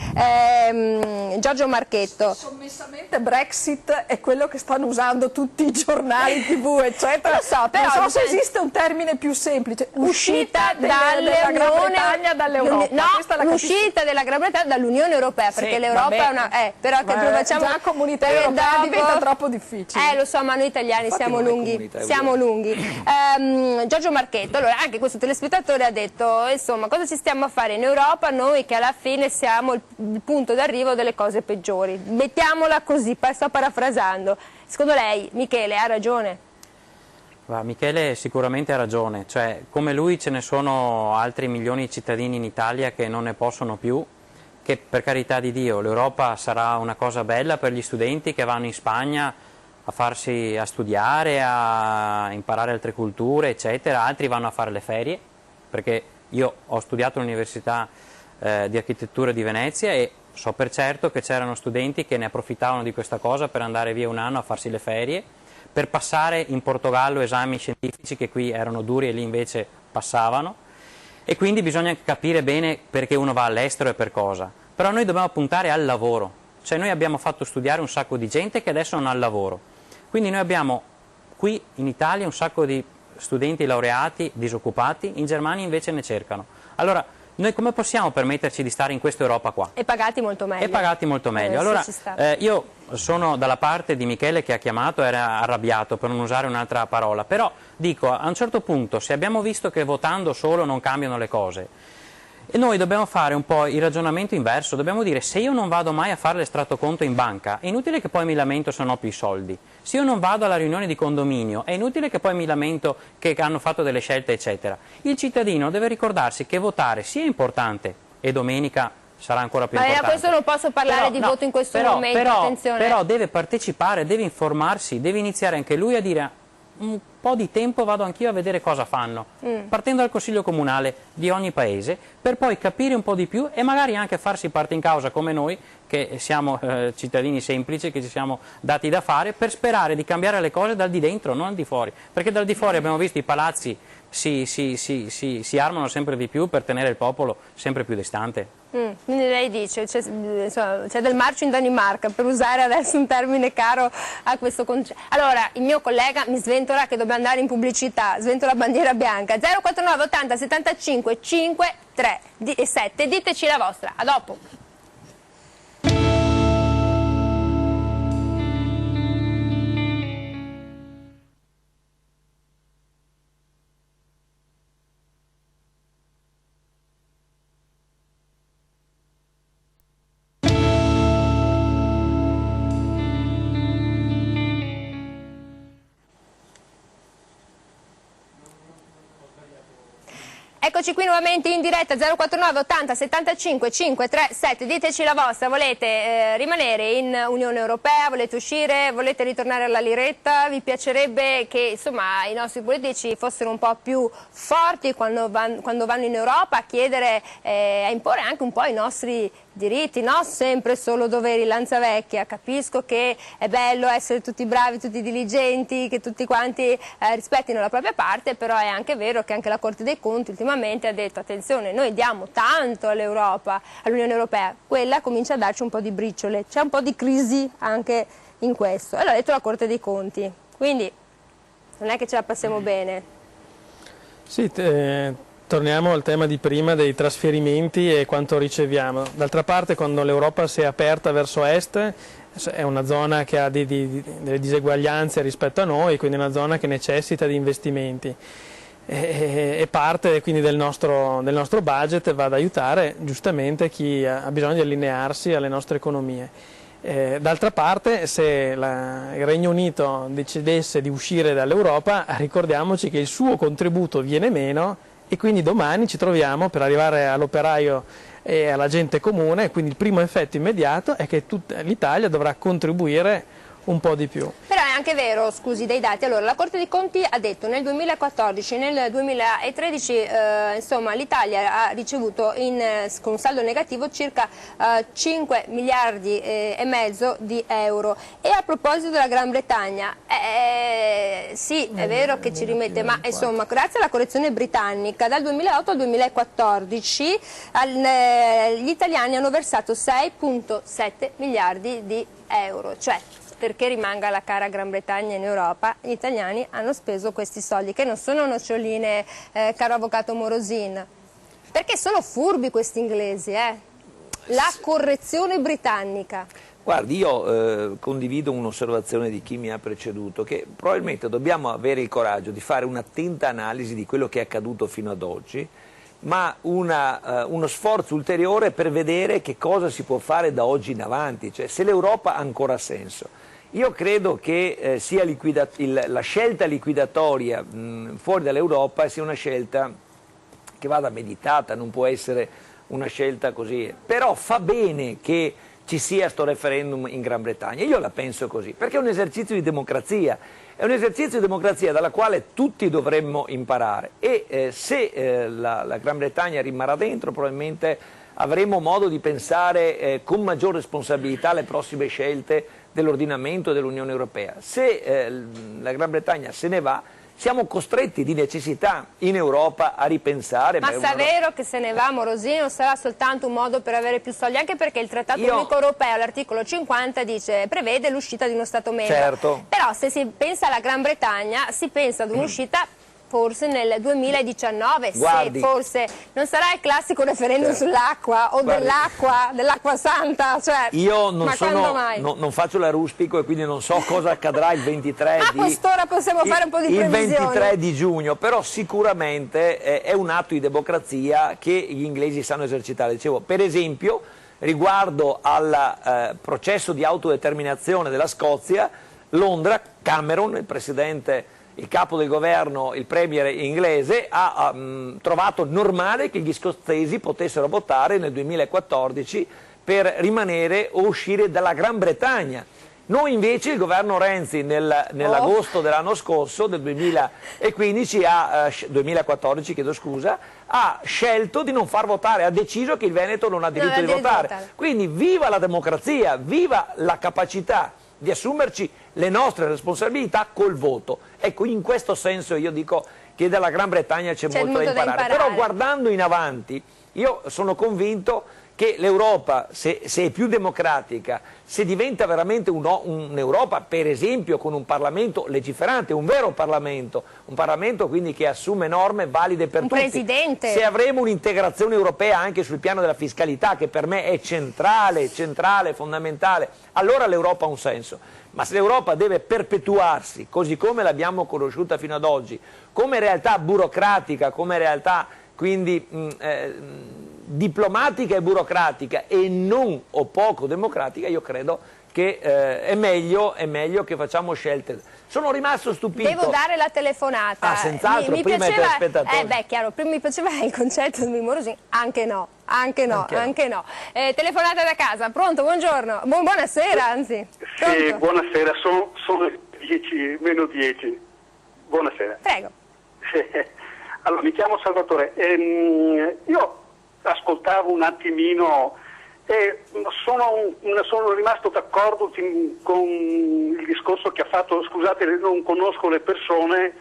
Giorgio Marchetto. Sommessamente Brexit è quello che stanno usando tutti i giornali, TV, eccetera. Lo so, però non so se esiste un termine più semplice. Uscita della Gran Bretagna dall'Europa. No, l'uscita della Gran Bretagna dall'Unione Europea, perché l'Europa è una... però che facciamo... Già comunità europea diventa troppo difficile. Lo so, ma noi italiani Infatti siamo non è lunghi. comunità Siamo lunghi. Giorgio Marchetto, allora anche questo telespettatore ha detto, insomma, cosa ci stiamo a fare in Europa noi che alla fine siamo il punto d'arrivo delle cose peggiori. Mettiamola così, sto parafrasando. Secondo lei, Michele, ha ragione? Michele sicuramente ha ragione, cioè come lui ce ne sono altri milioni di cittadini in Italia che non ne possono più, che per carità di Dio l'Europa sarà una cosa bella per gli studenti che vanno in Spagna a studiare, a imparare altre culture, eccetera, altri vanno a fare le ferie, perché io ho studiato all'Università di Architettura di Venezia e so per certo che c'erano studenti che ne approfittavano di questa cosa per andare via un anno a farsi le ferie, per passare in Portogallo esami scientifici che qui erano duri e lì invece passavano, e quindi bisogna capire bene perché uno va all'estero e per cosa. Però noi dobbiamo puntare al lavoro, cioè noi abbiamo fatto studiare un sacco di gente che adesso non ha il lavoro, quindi noi abbiamo qui in Italia un sacco di studenti laureati disoccupati, in Germania invece ne cercano. Allora, noi come possiamo permetterci di stare in questa Europa qua? E pagati molto meglio. E pagati molto meglio. Allora, io sono dalla parte di Michele che ha chiamato, era arrabbiato per non usare un'altra parola, però dico, a un certo punto, se abbiamo visto che votando solo non cambiano le cose, e noi dobbiamo fare un po' il ragionamento inverso, dobbiamo dire se io non vado mai a fare l'estratto conto in banca, è inutile che poi mi lamento se non ho più i soldi. Se io non vado alla riunione di condominio, è inutile che poi mi lamento che hanno fatto delle scelte, eccetera. Il cittadino deve ricordarsi che votare sia importante, e domenica sarà ancora più importante. Ma questo non posso parlare di voto in questo momento, attenzione. Però deve partecipare, deve informarsi, deve iniziare anche lui a dire un po' di tempo vado anch'io a vedere cosa fanno, partendo dal Consiglio Comunale di ogni paese, per poi capire un po' di più e magari anche farsi parte in causa come noi, che siamo cittadini semplici, che ci siamo dati da fare, per sperare di cambiare le cose dal di dentro, non dal di fuori, perché dal di fuori abbiamo visto i palazzi si armano sempre di più per tenere il popolo sempre più distante. Quindi lei dice c'è del marcio in Danimarca, per usare adesso un termine caro a questo concetto. Allora, il mio collega mi sventola che dobbiamo andare in pubblicità, sventola bandiera bianca. 049 80 75 5 3 e 7, diteci la vostra. A dopo. Eccoci qui nuovamente in diretta 049 80 75 537, diteci la vostra, volete rimanere in Unione Europea, volete uscire, volete ritornare alla liretta, vi piacerebbe che insomma i nostri politici fossero un po' più forti quando vanno in Europa a chiedere, a imporre anche un po' i nostri diritti, no sempre solo doveri, Lanzavecchia, capisco che è bello essere tutti bravi, tutti diligenti, che tutti quanti rispettino la propria parte, però è anche vero che anche la Corte dei Conti ultimamente ha detto attenzione, noi diamo tanto all'Europa, all'Unione Europea, quella comincia a darci un po' di briciole, c'è un po' di crisi anche in questo, e l'ha detto la Corte dei Conti, quindi non è che ce la passiamo bene. Sì, torniamo al tema di prima dei trasferimenti e quanto riceviamo. D'altra parte, quando l'Europa si è aperta verso est, è una zona che ha delle diseguaglianze rispetto a noi, quindi è una zona che necessita di investimenti. E parte quindi del nostro budget va ad aiutare giustamente chi ha bisogno di allinearsi alle nostre economie. D'altra parte, se il Regno Unito decidesse di uscire dall'Europa, ricordiamoci che il suo contributo viene meno e quindi domani ci troviamo per arrivare all'operaio e alla gente comune, quindi il primo effetto immediato è che tutta l'Italia dovrà contribuire un po' di più. Però è anche vero, scusi, dei dati, allora la Corte dei Conti ha detto nel 2014, nel 2013 insomma l'Italia ha ricevuto con un saldo negativo circa 5 miliardi e mezzo di euro, e a proposito della Gran Bretagna, sì è vero che ci rimette, ma insomma grazie alla correzione britannica dal 2008 al 2014 gli italiani hanno versato 6,7 miliardi di euro, cioè perché rimanga la cara Gran Bretagna in Europa, gli italiani hanno speso questi soldi, che non sono noccioline, caro avvocato Morosin, perché sono furbi questi inglesi, la correzione britannica. Guardi, io condivido un'osservazione di chi mi ha preceduto, che probabilmente dobbiamo avere il coraggio di fare un'attenta analisi di quello che è accaduto fino ad oggi, ma uno sforzo ulteriore per vedere che cosa si può fare da oggi in avanti, cioè se l'Europa ha ancora senso. Io credo che sia la scelta liquidatoria fuori dall'Europa sia una scelta che vada meditata, non può essere una scelta così, però fa bene che ci sia sto referendum in Gran Bretagna, io la penso così, perché è un esercizio di democrazia, dalla quale tutti dovremmo imparare, e se la Gran Bretagna rimarrà dentro probabilmente avremo modo di pensare con maggior responsabilità alle prossime scelte dell'ordinamento dell'Unione Europea. Se la Gran Bretagna se ne va, siamo costretti di necessità in Europa a ripensare. Ma se è vero che se ne va Morosini non sarà soltanto un modo per avere più soldi, anche perché il Trattato Unico Europeo all'articolo 50 prevede l'uscita di uno Stato membro. Certo. Però se si pensa alla Gran Bretagna si pensa ad un'uscita forse nel 2019, Guardi, se forse non sarà il classico referendum sull'acqua o dell'acqua santa, cioè, io non faccio la ruspico e quindi non so cosa accadrà il 23 a quest'ora possiamo fare un po' di previsioni. Il 23 di giugno, però sicuramente è un atto di democrazia che gli inglesi sanno esercitare. Dicevo, per esempio, riguardo al processo di autodeterminazione della Scozia, Londra, Cameron, il capo del governo, il premier inglese, ha trovato normale che gli scozzesi potessero votare nel 2014 per rimanere o uscire dalla Gran Bretagna. Noi invece, il governo Renzi nell'agosto dell'anno scorso, del 2014, chiedo scusa, ha scelto di non far votare, ha deciso che il Veneto non ha diritto di votare. Quindi viva la democrazia, viva la capacità di assumerci le nostre responsabilità col voto. Ecco, in questo senso io dico che dalla Gran Bretagna c'è molto da imparare. Però guardando in avanti, io sono convinto che l'Europa, se è più democratica, se diventa veramente un'Europa, per esempio, con un Parlamento legiferante, un vero Parlamento, un Parlamento quindi che assume norme valide per tutti. Presidente. Se avremo un'integrazione europea anche sul piano della fiscalità, che per me è centrale, fondamentale, allora l'Europa ha un senso. Ma se l'Europa deve perpetuarsi, così come l'abbiamo conosciuta fino ad oggi, come realtà burocratica, come realtà quindi diplomatica e burocratica e non o poco democratica, io credo che è meglio che facciamo scelte Sono rimasto stupito. Devo dare la telefonata. Ah, senz'altro, prima piaceva, ai telespettatori. beh, chiaro, prima mi piaceva il concetto di Morosini, anche no. Telefonata da casa, pronto, buongiorno, buonasera anzi. Pronto? Sì, buonasera, sono 10 meno 10. Buonasera. Prego. Allora, mi chiamo Salvatore. Io ascoltavo un attimino e sono rimasto d'accordo con il discorso che ha fatto, scusate, non conosco le persone,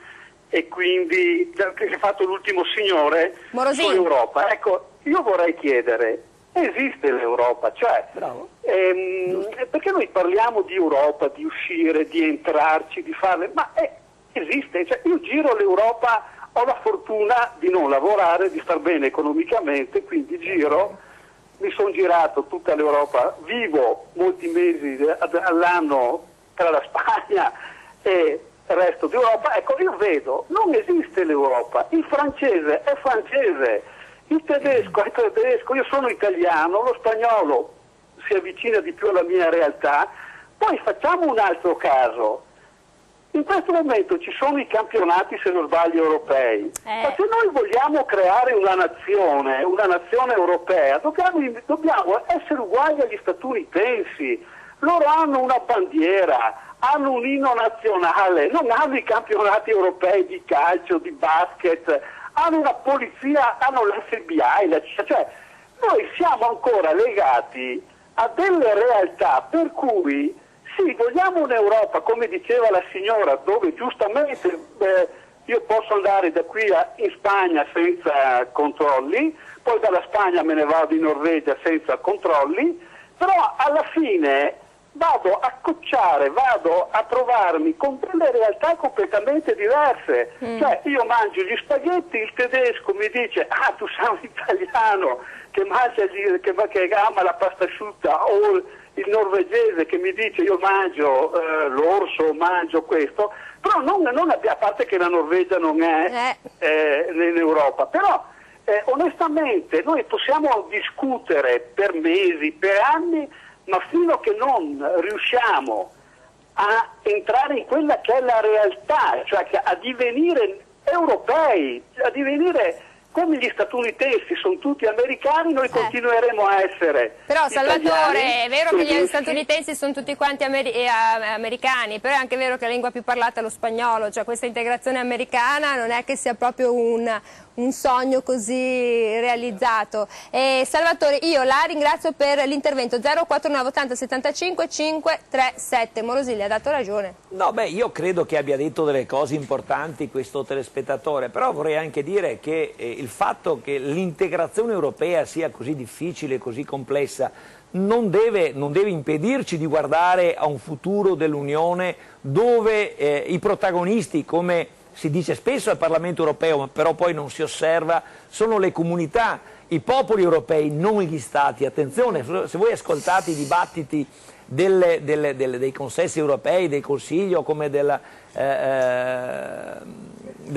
e quindi che ha fatto l'ultimo signore Morosini. sull'Europa. Ecco, io vorrei chiedere, esiste l'Europa? Cioè, perché noi parliamo di Europa, di uscire, di entrarci, di farle, ma esiste? Cioè, io giro l'Europa, ho la fortuna di non lavorare, di star bene economicamente, quindi giro, mi sono girato tutta l'Europa, vivo molti mesi all'anno tra la Spagna e il resto d'Europa. Ecco, io vedo, non esiste l'Europa, il francese è francese, il tedesco è tedesco, io sono italiano, lo spagnolo si avvicina di più alla mia realtà. Poi facciamo un altro caso. In questo momento ci sono i campionati, se non sbaglio, europei. Ma se noi vogliamo creare una nazione europea, dobbiamo essere uguali agli statunitensi. Loro hanno una bandiera, hanno un inno nazionale, non hanno i campionati europei di calcio, di basket, hanno una polizia, hanno l'FBI, la CIA. Cioè, noi siamo ancora legati a delle realtà per cui sì, vogliamo un'Europa, come diceva la signora, dove giustamente io posso andare da qui in Spagna senza controlli, poi dalla Spagna me ne vado in Norvegia senza controlli, però alla fine vado a cocciare, vado a trovarmi con delle realtà completamente diverse. Cioè, io mangio gli spaghetti, il tedesco mi dice ah, tu sei un italiano che ama la pasta asciutta, o il norvegese che mi dice io mangio l'orso, mangio questo, però non a parte che la Norvegia non è in Europa, però onestamente noi possiamo discutere per mesi, per anni, ma fino a che non riusciamo a entrare in quella che è la realtà, cioè a divenire europei, a divenire come gli statunitensi sono tutti americani, noi continueremo a essere. Però Salvatore, italiani, è vero che gli tedeschi. statunitensi sono tutti quanti americani, però è anche vero che la lingua più parlata è lo spagnolo, cioè questa integrazione americana non è che sia proprio un sogno così realizzato. Salvatore, io la ringrazio per l'intervento. 049 80 75 537. Morosini ha dato ragione. No, beh, io credo che abbia detto delle cose importanti questo telespettatore, però vorrei anche dire che il fatto che l'integrazione europea sia così difficile, così complessa, non deve impedirci di guardare a un futuro dell'Unione dove i protagonisti, come si dice spesso al Parlamento europeo, ma però poi non si osserva, sono le comunità, i popoli europei, non gli stati. Attenzione, se voi ascoltate i dibattiti dei consessi europei, del Consiglio come del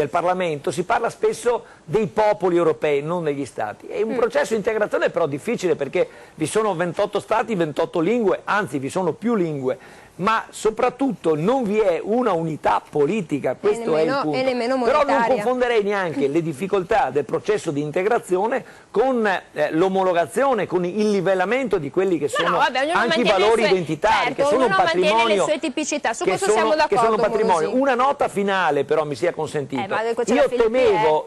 Parlamento, si parla spesso dei popoli europei, non degli stati. È un processo di integrazione però difficile, perché vi sono 28 stati, 28 lingue, anzi vi sono più lingue, ma soprattutto non vi è una unità politica, questo è il punto. Però non confonderei neanche le difficoltà del processo di integrazione con l'omologazione, con il livellamento di quelli che sono anche i valori identitari, che sono un patrimonio, mantiene le sue tipicità, su questo siamo d'accordo. Che sono un patrimonio. Una nota finale però mi sia consentito.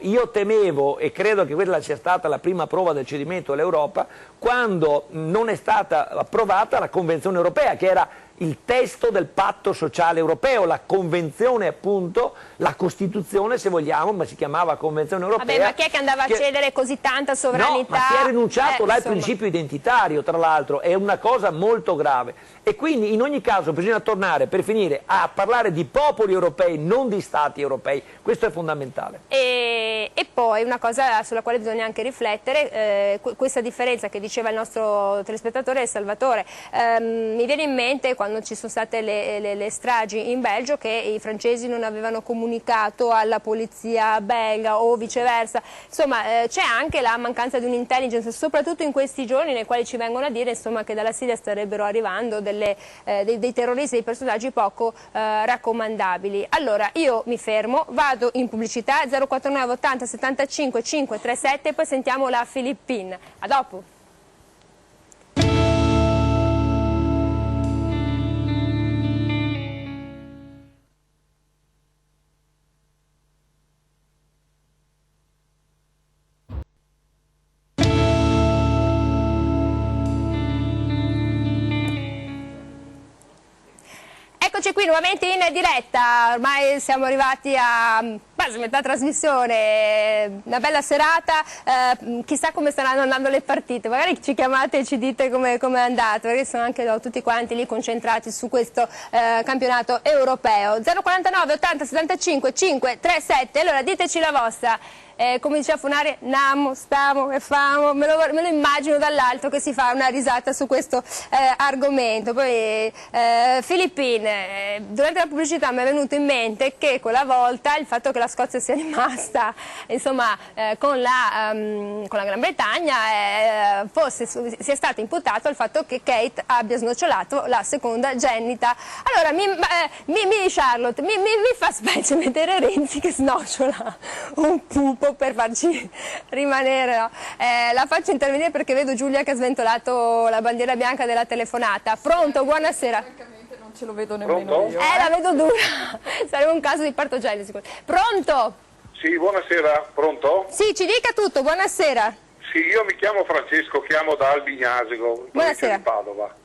Io temevo, e credo che quella sia stata la prima prova del cedimento all'Europa, quando non è stata approvata la Convenzione europea, che era il testo del patto sociale europeo, la convenzione appunto, la Costituzione se vogliamo, ma si chiamava Convenzione europea. Vabbè, ma chi è che andava a cedere così tanta sovranità? No, ma si è rinunciato là al principio identitario, tra l'altro, è una cosa molto grave. E quindi in ogni caso bisogna tornare, per finire, a parlare di popoli europei, non di stati europei, questo è fondamentale. E poi una cosa sulla quale bisogna anche riflettere, questa differenza che diceva il nostro telespettatore Salvatore, mi viene in mente quando quando ci sono state le stragi in Belgio, che i francesi non avevano comunicato alla polizia belga o viceversa. Insomma, c'è anche la mancanza di un'intelligence, soprattutto in questi giorni nei quali ci vengono a dire, insomma, che dalla Siria starebbero arrivando dei terroristi, dei personaggi poco raccomandabili. Allora, io mi fermo, vado in pubblicità, 049 80 75 537, e poi sentiamo la Filippine. A dopo. Eccoci qui nuovamente in diretta, ormai siamo arrivati a quasi metà trasmissione, una bella serata, chissà come staranno andando le partite, magari ci chiamate e ci dite come è andato, perché sono anche tutti quanti lì concentrati su questo campionato europeo. 049 80 75 537, allora diteci la vostra. Come diceva Funari, namo, stamo e famo, me lo immagino dall'alto che si fa una risata su questo argomento. Poi Filippine, durante la pubblicità mi è venuto in mente che quella volta il fatto che la Scozia sia rimasta insomma, con la Gran Bretagna sia stato imputato il fatto che Kate abbia snocciolato la seconda genita. Allora Charlotte mi fa specie vedere Renzi che snocciola un pupo per farci rimanere, no? La faccio intervenire perché vedo Giulia che ha sventolato la bandiera bianca della telefonata. Pronto, buonasera. Francamente non ce lo vedo nemmeno io. La vedo dura, sarebbe un caso di partogenesi. Pronto? Sì, buonasera, pronto? Sì, ci dica tutto, buonasera. Sì, io mi chiamo Francesco, chiamo da Albignasego, in provincia di Padova.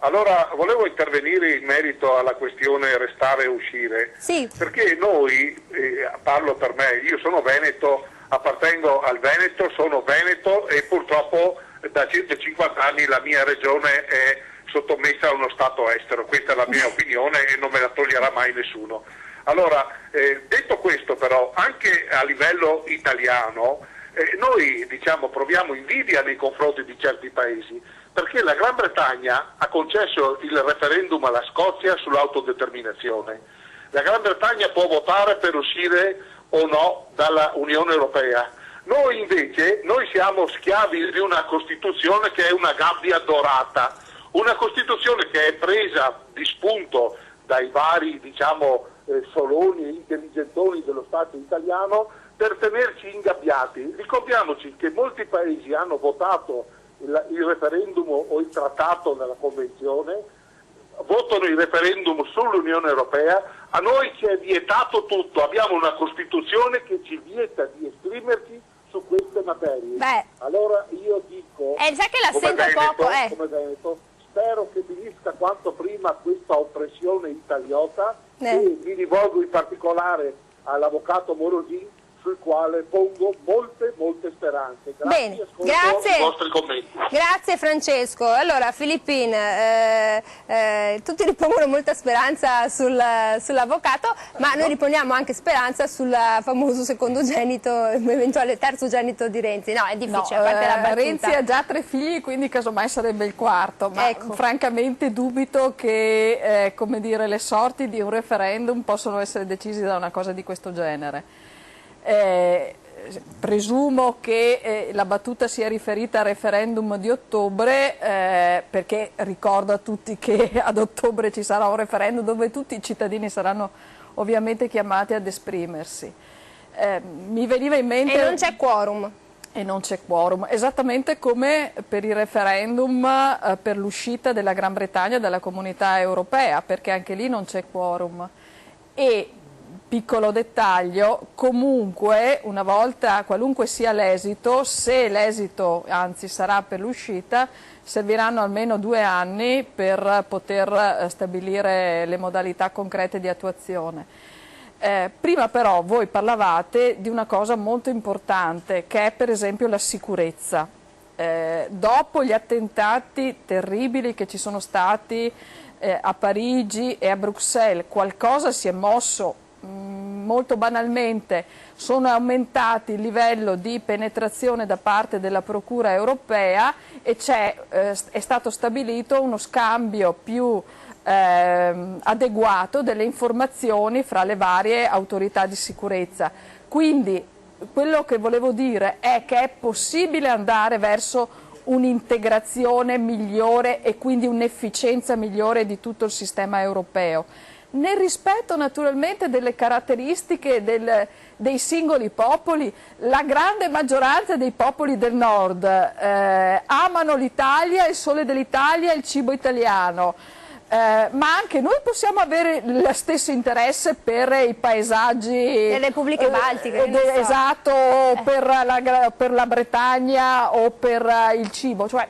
Allora, volevo intervenire in merito alla questione restare e uscire, sì. Perché noi, parlo per me, io sono veneto, appartengo al Veneto, sono veneto e purtroppo da 150 anni la mia regione è sottomessa a uno Stato estero, questa è la mia opinione e non me la toglierà mai nessuno. Allora, detto questo però, anche a livello italiano, noi diciamo proviamo invidia nei confronti di certi paesi, perché la Gran Bretagna ha concesso il referendum alla Scozia sull'autodeterminazione. La Gran Bretagna può votare per uscire o no dalla Unione Europea. Noi invece, siamo schiavi di una Costituzione che è una gabbia dorata, una Costituzione che è presa di spunto dai vari, soloni e intelligentoni dello Stato italiano per tenerci ingabbiati. Ricordiamoci che molti paesi hanno votato il referendum o il trattato nella convenzione, votano il referendum sull'Unione Europea, a noi ci è vietato tutto, abbiamo una Costituzione che ci vieta di esprimerci su queste materie. Allora io dico, sai che la sento poco, come Veneto, spero che finisca quanto prima questa oppressione italiota e mi rivolgo in particolare all'avvocato Morosin, sul quale pongo molte speranze. Bene, grazie. I vostri commenti. Grazie Francesco. Allora Filippine, tutti ripongono molta speranza sull'avvocato, ma noi riponiamo anche speranza sul famoso secondogenito, eventuale terzogenito di Renzi. No, è difficile, a parte la battuta. Renzi ha già 3 figli, quindi casomai sarebbe il quarto, ma francamente dubito che le sorti di un referendum possono essere decisi da una cosa di questo genere. Presumo che la battuta sia riferita al referendum di ottobre, perché ricordo a tutti che ad ottobre ci sarà un referendum dove tutti i cittadini saranno ovviamente chiamati ad esprimersi. Mi veniva in mente... E non c'è quorum. E non c'è quorum, esattamente come per il referendum per l'uscita della Gran Bretagna dalla Comunità Europea, perché anche lì non c'è quorum. E piccolo dettaglio, comunque una volta, qualunque sia l'esito, se l'esito anzi sarà per l'uscita, serviranno almeno 2 anni per poter stabilire le modalità concrete di attuazione. Prima però voi parlavate di una cosa molto importante, che è per esempio la sicurezza. Dopo gli attentati terribili che ci sono stati a Parigi e a Bruxelles, qualcosa si è mosso. Molto banalmente sono aumentati il livello di penetrazione da parte della Procura europea e è stato stabilito uno scambio più adeguato delle informazioni fra le varie autorità di sicurezza. Quindi quello che volevo dire è che è possibile andare verso un'integrazione migliore e quindi un'efficienza migliore di tutto il sistema europeo, nel rispetto naturalmente delle caratteristiche dei singoli popoli. La grande maggioranza dei popoli del nord amano l'Italia, il sole dell'Italia, il cibo italiano, ma anche noi possiamo avere lo stesso interesse per i paesaggi delle repubbliche baltiche, esatto, per la Bretagna o per il cibo, cioè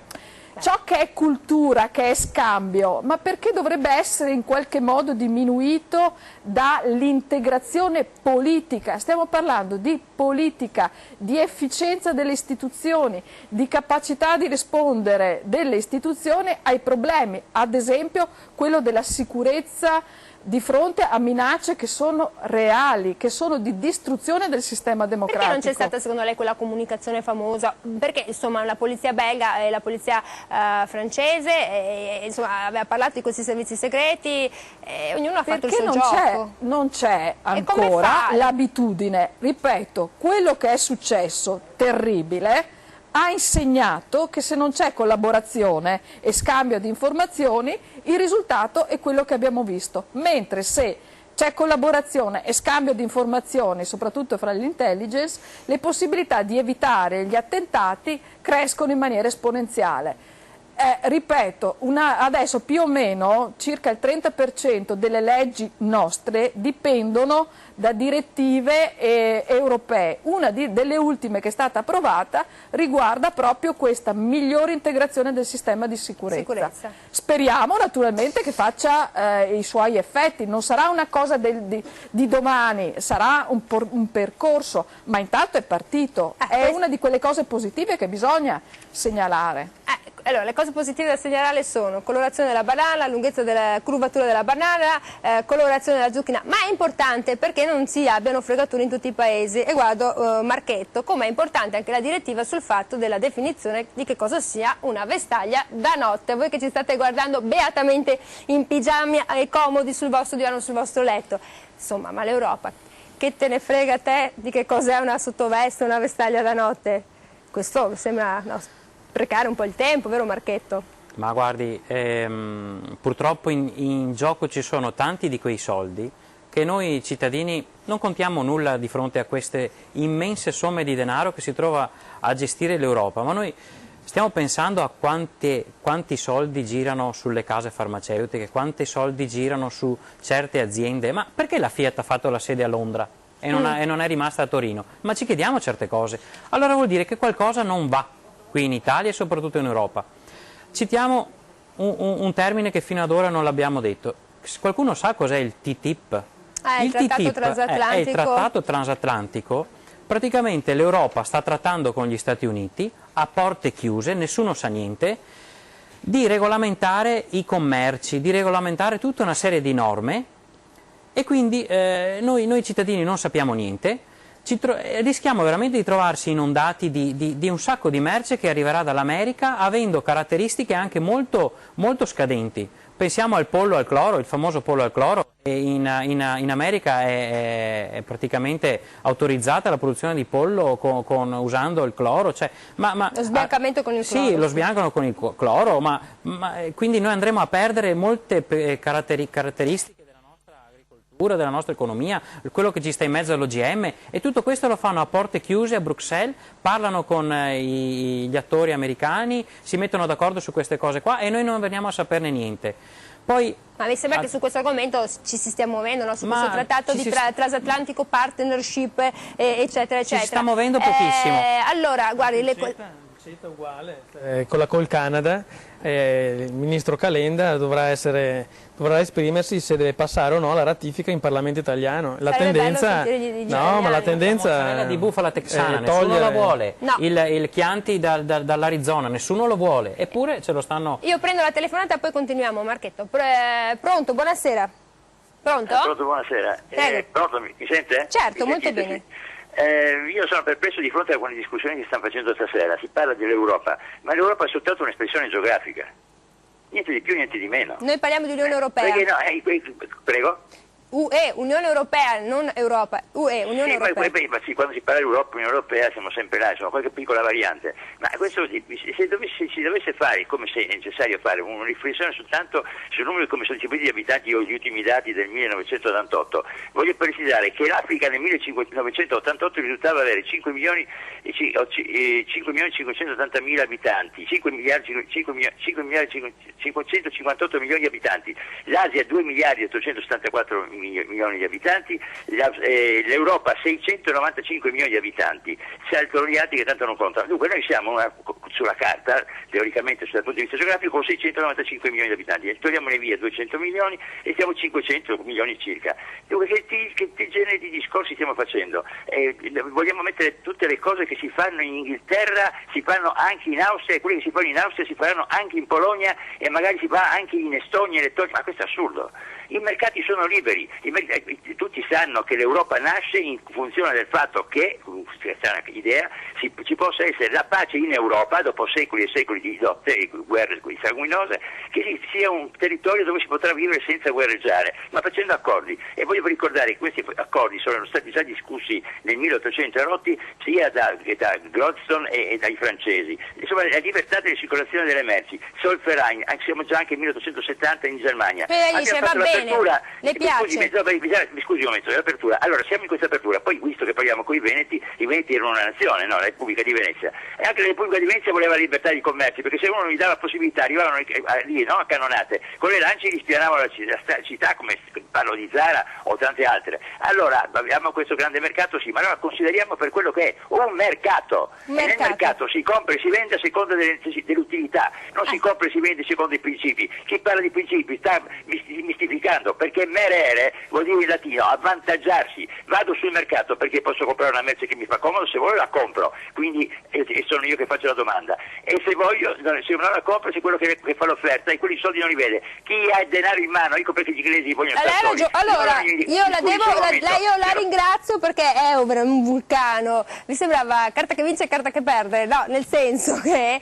ciò che è cultura, che è scambio, ma perché dovrebbe essere in qualche modo diminuito dall'integrazione politica? Stiamo parlando di politica, di efficienza delle istituzioni, di capacità di rispondere delle istituzioni ai problemi, ad esempio quello della sicurezza di fronte a minacce che sono reali, che sono di distruzione del sistema democratico. Perché non c'è stata secondo lei quella comunicazione famosa? Perché insomma la polizia belga e la polizia francese insomma, aveva parlato di questi servizi segreti, ognuno ha fatto il suo gioco. Non c'è ancora l'abitudine, ripeto, quello che è successo, terribile, ha insegnato che se non c'è collaborazione e scambio di informazioni, il risultato è quello che abbiamo visto, mentre se c'è collaborazione e scambio di informazioni, soprattutto fra l'intelligence, le possibilità di evitare gli attentati crescono in maniera esponenziale. Ripeto, adesso più o meno circa il 30% delle leggi nostre dipendono da direttive europee. Una delle ultime che è stata approvata riguarda proprio questa migliore integrazione del sistema di sicurezza. Speriamo naturalmente che faccia i suoi effetti, non sarà una cosa di domani, sarà un percorso, ma intanto è partito, è una di quelle cose positive che bisogna segnalare. Allora, le cose positive da segnalare sono colorazione della banana, lunghezza della curvatura della banana, colorazione della zucchina, ma è importante perché non si abbiano fregature in tutti i paesi. E guardo Marchetto, come è importante anche la direttiva sul fatto della definizione di che cosa sia una vestaglia da notte. Voi che ci state guardando beatamente in pigiama e comodi sul vostro divano, sul vostro letto, insomma, ma l'Europa, che te ne frega a te di che cos'è una sottoveste, una vestaglia da notte? Questo sembra... No, sprecare un po' il tempo, vero Marchetto? Ma guardi, purtroppo in gioco ci sono tanti di quei soldi che noi cittadini non contiamo nulla di fronte a queste immense somme di denaro che si trova a gestire l'Europa, ma noi stiamo pensando a quanti soldi girano sulle case farmaceutiche, quanti soldi girano su certe aziende, ma perché la Fiat ha fatto la sede a Londra e non è rimasta a Torino? Ma ci chiediamo certe cose, allora vuol dire che qualcosa non va qui in Italia e soprattutto in Europa. Citiamo un termine che fino ad ora non l'abbiamo detto. Qualcuno sa cos'è il TTIP? Il trattato transatlantico. È il trattato transatlantico. Praticamente l'Europa sta trattando con gli Stati Uniti a porte chiuse, nessuno sa niente, di regolamentare i commerci, di regolamentare tutta una serie di norme e quindi noi cittadini non sappiamo niente. Rischiamo veramente di trovarsi inondati di un sacco di merce che arriverà dall'America avendo caratteristiche anche molto, molto scadenti. Pensiamo al pollo al cloro, il famoso pollo al cloro, in America è praticamente autorizzata la produzione di pollo usando il cloro. Cioè, lo sbiancamento con il cloro. Sì, lo sbiancano con il cloro, quindi noi andremo a perdere molte caratteristiche della nostra economia, quello che ci sta in mezzo all'OGM, e tutto questo lo fanno a porte chiuse a Bruxelles, parlano con gli attori americani, si mettono d'accordo su queste cose qua e noi non veniamo a saperne niente. Poi, ma mi sembra che su questo argomento ci si stia muovendo, no? Su questo trattato di transatlantico partnership, eccetera, eccetera. Ci si sta muovendo pochissimo. Allora, guardi, CETA uguale, con la Col Canada, il ministro Calenda dovrà esprimersi se deve passare o no la ratifica in Parlamento italiano. La tendenza, ma la tendenza, la mozzarella di bufala texana, nessuno la vuole. No. Il Chianti dall'Arizona, nessuno lo vuole, eppure ce lo stanno. Io prendo la telefonata e poi continuiamo, Marchetto. Pronto, buonasera. Pronto? Pronto, buonasera. Pronto, mi sente? Certo, molto bene. Io sono perplesso di fronte a quelle discussioni che stanno facendo stasera. Si parla dell'Europa, ma l'Europa è soltanto un'espressione geografica. niente di più, niente di meno. Noi parliamo di Unione Europea. Perché no, prego? UE, Unione Europea, non Europa. UE, Unione Europea. Sì, quando si parla di Europa, Unione Europea, siamo sempre là, insomma, qualche piccola variante. Ma questo, se si dovesse fare, come se è necessario fare, una riflessione soltanto sul numero di come sono distribuiti gli abitanti o gli ultimi dati del 1988, voglio precisare che l'Africa nel 1988 risultava avere 5 milioni 580 mila abitanti, 5 miliardi 558 milioni di abitanti, l'Asia 2 miliardi 874 milioni di abitanti, l'Europa 695 milioni di abitanti, saltano gli altri che tanto non contano. Dunque noi siamo sulla carta, teoricamente dal punto di vista geografico, con 695 milioni di abitanti, togliamone via 200 milioni e siamo 500 milioni circa. Dunque che genere di discorsi stiamo facendo? Vogliamo mettere tutte le cose che si fanno in Inghilterra, si fanno anche in Austria, e quelle che si fanno in Austria si faranno anche in Polonia e magari si fa anche in Estonia e Lettonia, ma questo è assurdo. I mercati sono liberi, tutti sanno che l'Europa nasce in funzione del fatto che, questa è un'idea, ci possa essere la pace in Europa dopo secoli e secoli di lotte e guerre sanguinose, che sia un territorio dove si potrà vivere senza guerreggiare, ma facendo accordi. E voglio ricordare che questi accordi sono stati già discussi nel 1800 sia da Gladstone e dai francesi. Insomma, la libertà della circolazione delle merci, Zollverein, siamo già anche nel 1870 in Germania. Le piace? Scusi un momento, l'apertura. Allora, siamo in questa apertura, poi visto che parliamo con i Veneti erano una nazione, no? La Repubblica di Venezia. E anche la Repubblica di Venezia voleva la libertà di commercio, perché se uno non gli dava possibilità, arrivavano lì, no? A cannonate, con le lance gli spianavano la città, come parlo di Zara o tante altre. Allora, abbiamo questo grande mercato, sì, ma allora consideriamo per quello che è un mercato. E nel mercato si compra e si vende a seconda dell'utilità, non si compra e si vende secondo i principi. Chi parla di principi sta mistificando, perché merere vuol dire in latino avvantaggiarsi. Vado sul mercato perché posso comprare una merce che mi fa comodo, se voglio la compro, quindi sono io che faccio la domanda, e se voglio, se non la compro, c'è quello che fa l'offerta e quelli soldi non li vede. Chi ha il denaro in mano, ecco perché gli inglesi vogliono stare soli. Allora, io la ringrazio perché è un vulcano, mi sembrava carta che vince e carta che perde, no, nel senso che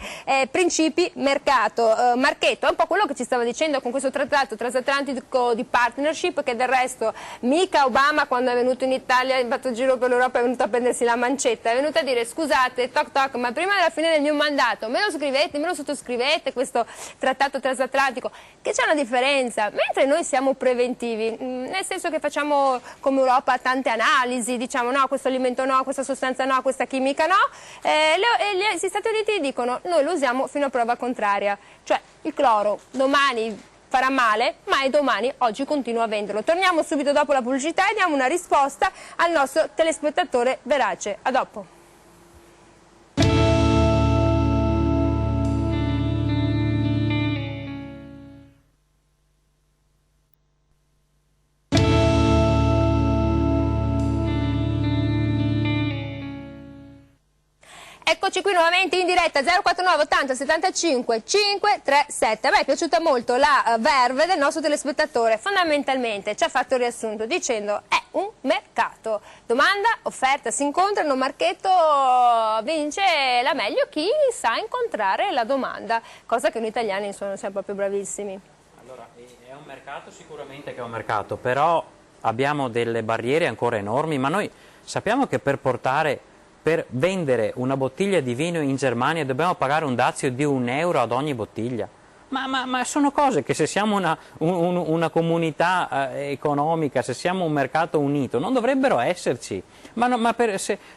principi, mercato, marchetto, è un po' quello che ci stava dicendo con questo trattato transatlantico di partnership, che del resto mica Obama, quando è venuto in Italia, ha fatto giro per l'Europa, è venuto a prendersi la mancetta, è venuto a dire: scusate, toc toc, ma prima della fine del mio mandato me lo scrivete, me lo sottoscrivete questo trattato transatlantico, che c'è una differenza, mentre noi siamo preventivi, nel senso che facciamo come Europa tante analisi, diciamo no, questo alimento no, questa sostanza no, questa chimica no, gli Stati Uniti dicono noi lo usiamo fino a prova contraria, cioè il cloro domani farà male, ma è domani, oggi continua a venderlo. Torniamo subito dopo la pubblicità e diamo una risposta al nostro telespettatore verace. A dopo. Eccoci qui nuovamente in diretta 049 80 75 537. A me è piaciuta molto la verve del nostro telespettatore, fondamentalmente ci ha fatto il riassunto dicendo è un mercato, domanda, offerta si incontrano, marchetto, vince la meglio chi sa incontrare la domanda, cosa che noi italiani siamo proprio bravissimi. Allora, è un mercato, sicuramente che è un mercato, però abbiamo delle barriere ancora enormi, ma noi sappiamo che per vendere una bottiglia di vino in Germania dobbiamo pagare un dazio di €1 ad ogni bottiglia. Ma sono cose che, se siamo una comunità economica, se siamo un mercato unito, non dovrebbero esserci.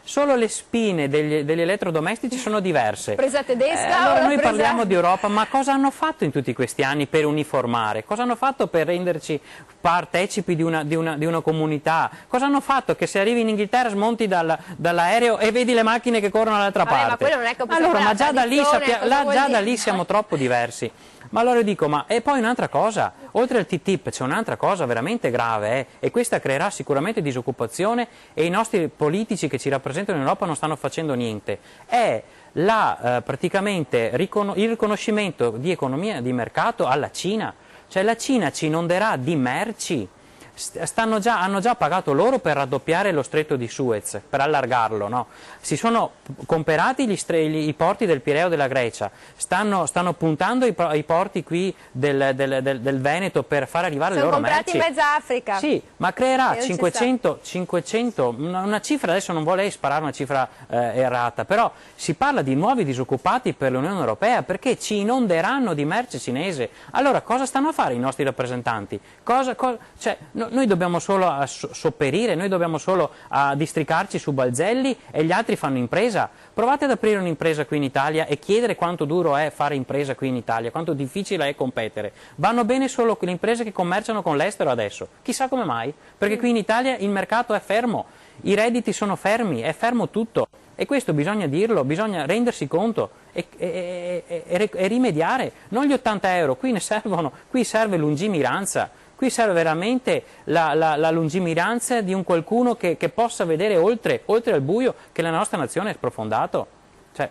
Solo le spine degli elettrodomestici sono diverse. Presa tedesca allora noi parliamo di Europa, ma cosa hanno fatto in tutti questi anni per uniformare? Cosa hanno fatto per renderci partecipi di una comunità? Cosa hanno fatto che se arrivi in Inghilterra smonti dall'aereo e vedi le macchine che corrono dall'altra parte? Ma quello non è che allora, ma già da lì siamo troppo diversi. Ma allora dico, e poi un'altra cosa, oltre al TTIP c'è un'altra cosa veramente grave, e questa creerà sicuramente disoccupazione, e i nostri politici che ci rappresentano in Europa non stanno facendo niente, è praticamente il riconoscimento di economia di mercato alla Cina, cioè la Cina ci inonderà di merci hanno già pagato loro per raddoppiare lo stretto di Suez, per allargarlo, no? Si sono comprati i porti del Pireo della Grecia, stanno puntando i porti qui del Veneto per far arrivare le loro merci. Sono comprati in mezza Africa. Sì, ma creerà 500, una cifra, adesso non vorrei sparare una cifra errata, però si parla di nuovi disoccupati per l'Unione Europea perché ci inonderanno di merce cinese. Allora cosa stanno a fare i nostri rappresentanti? Noi dobbiamo solo sopperire, noi dobbiamo solo districarci su Balzelli e gli altri fanno impresa. Provate ad aprire un'impresa qui in Italia e chiedere quanto duro è fare impresa qui in Italia, quanto difficile è competere. Vanno bene solo le imprese che commerciano con l'estero adesso. Chissà come mai, perché qui in Italia il mercato è fermo, i redditi sono fermi, è fermo tutto. E questo bisogna dirlo, bisogna rendersi conto e rimediare. Non gli 80 euro, qui ne servono, qui serve lungimiranza. Qui serve veramente la lungimiranza di un qualcuno che possa vedere oltre al buio che la nostra nazione è sprofondato. Cioè,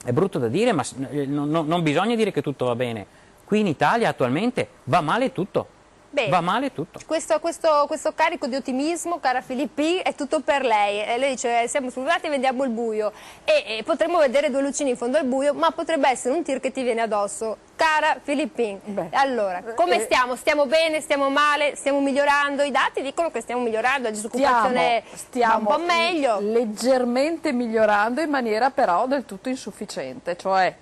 è brutto da dire, ma non bisogna dire che tutto va bene. Qui in Italia attualmente va male tutto. Bene. Va male tutto. Questo carico di ottimismo, cara Filippi, è tutto per lei. Lei dice siamo sfrutati e vendiamo il buio. E potremmo vedere due lucine in fondo al buio, ma potrebbe essere un tir che ti viene addosso. Cara Filippin, allora, come stiamo? Stiamo bene? Stiamo male? Stiamo migliorando? I dati dicono che stiamo migliorando, la disoccupazione va un po' meglio. Leggermente migliorando in maniera però del tutto insufficiente, cioè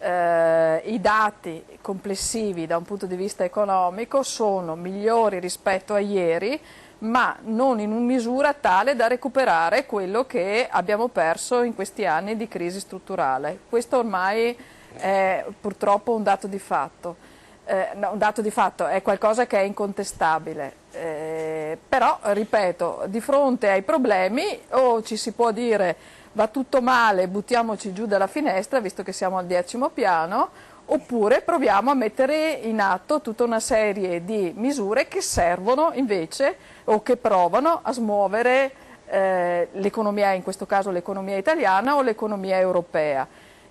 i dati complessivi da un punto di vista economico sono migliori rispetto a ieri, ma non in una misura tale da recuperare quello che abbiamo perso in questi anni di crisi strutturale. Questo ormai è purtroppo un dato di fatto. Un dato di fatto è qualcosa che è incontestabile, però ripeto, di fronte ai problemi o ci si può dire va tutto male, buttiamoci giù dalla finestra visto che siamo al 10° piano, oppure proviamo a mettere in atto tutta una serie di misure che servono invece o che provano a smuovere l'economia, in questo caso l'economia italiana o l'economia europea.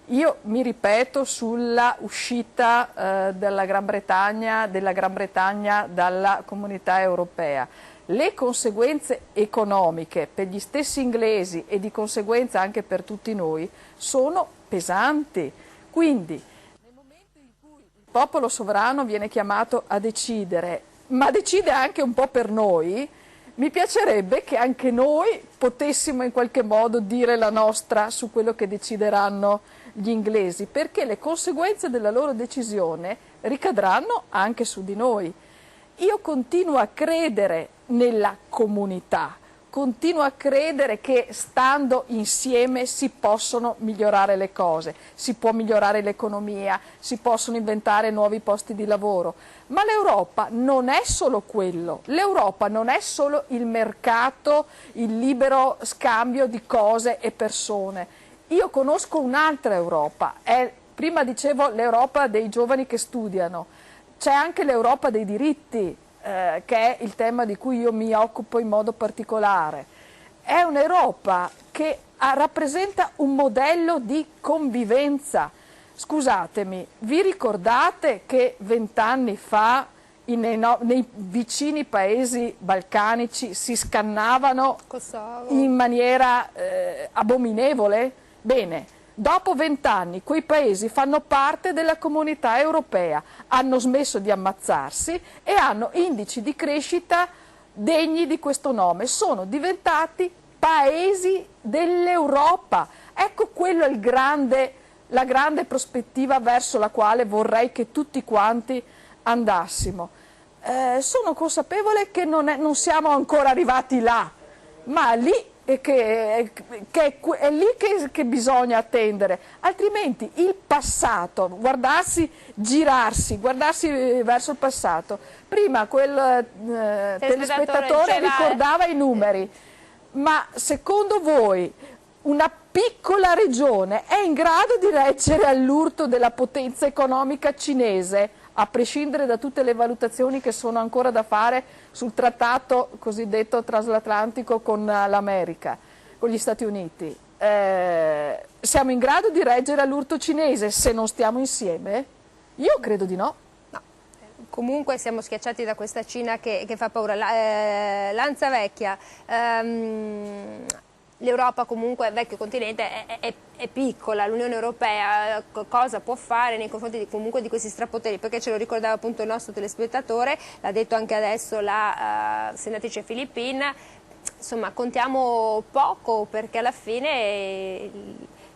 Io mi ripeto sulla uscita della Gran Bretagna dalla comunità europea. Le conseguenze economiche per gli stessi inglesi e di conseguenza anche per tutti noi sono pesanti. Quindi nel momento in cui il popolo sovrano viene chiamato a decidere, ma decide anche un po' per noi, mi piacerebbe che anche noi potessimo in qualche modo dire la nostra su quello che decideranno gli inglesi, perché le conseguenze della loro decisione ricadranno anche su di noi. Io continuo a credere nella comunità, continuo a credere che stando insieme si possono migliorare le cose, si può migliorare l'economia, si possono inventare nuovi posti di lavoro, ma l'Europa non è solo quello, l'Europa non è solo il mercato, il libero scambio di cose e persone. Io conosco un'altra Europa, prima dicevo l'Europa dei giovani che studiano, c'è anche l'Europa dei diritti, che è il tema di cui io mi occupo in modo particolare. È un'Europa che rappresenta un modello di convivenza. Scusatemi, vi ricordate che 20 anni fa nei vicini paesi balcanici si scannavano Kosovo in maniera abominevole? Bene. Dopo 20 anni quei paesi fanno parte della comunità europea, hanno smesso di ammazzarsi e hanno indici di crescita degni di questo nome, sono diventati paesi dell'Europa. Ecco quello la grande prospettiva verso la quale vorrei che tutti quanti andassimo. Sono consapevole che non siamo ancora arrivati là, ma lì è lì che bisogna attendere, altrimenti il passato, girarsi verso il passato. Prima quel telespettatore ricordava i numeri, ma secondo voi una piccola regione è in grado di reggere all'urto della potenza economica cinese, a prescindere da tutte le valutazioni che sono ancora da fare sul trattato cosiddetto transatlantico con l'America, con gli Stati Uniti? Siamo in grado di reggere all'urto cinese se non stiamo insieme? Io credo di no. Comunque siamo schiacciati da questa Cina che fa paura. Lanzavecchia, l'Europa comunque, il vecchio continente, è piccola, l'Unione Europea cosa può fare nei confronti comunque di questi strapoteri? Perché ce lo ricordava appunto il nostro telespettatore, l'ha detto anche adesso la senatrice Filippin, insomma contiamo poco perché alla fine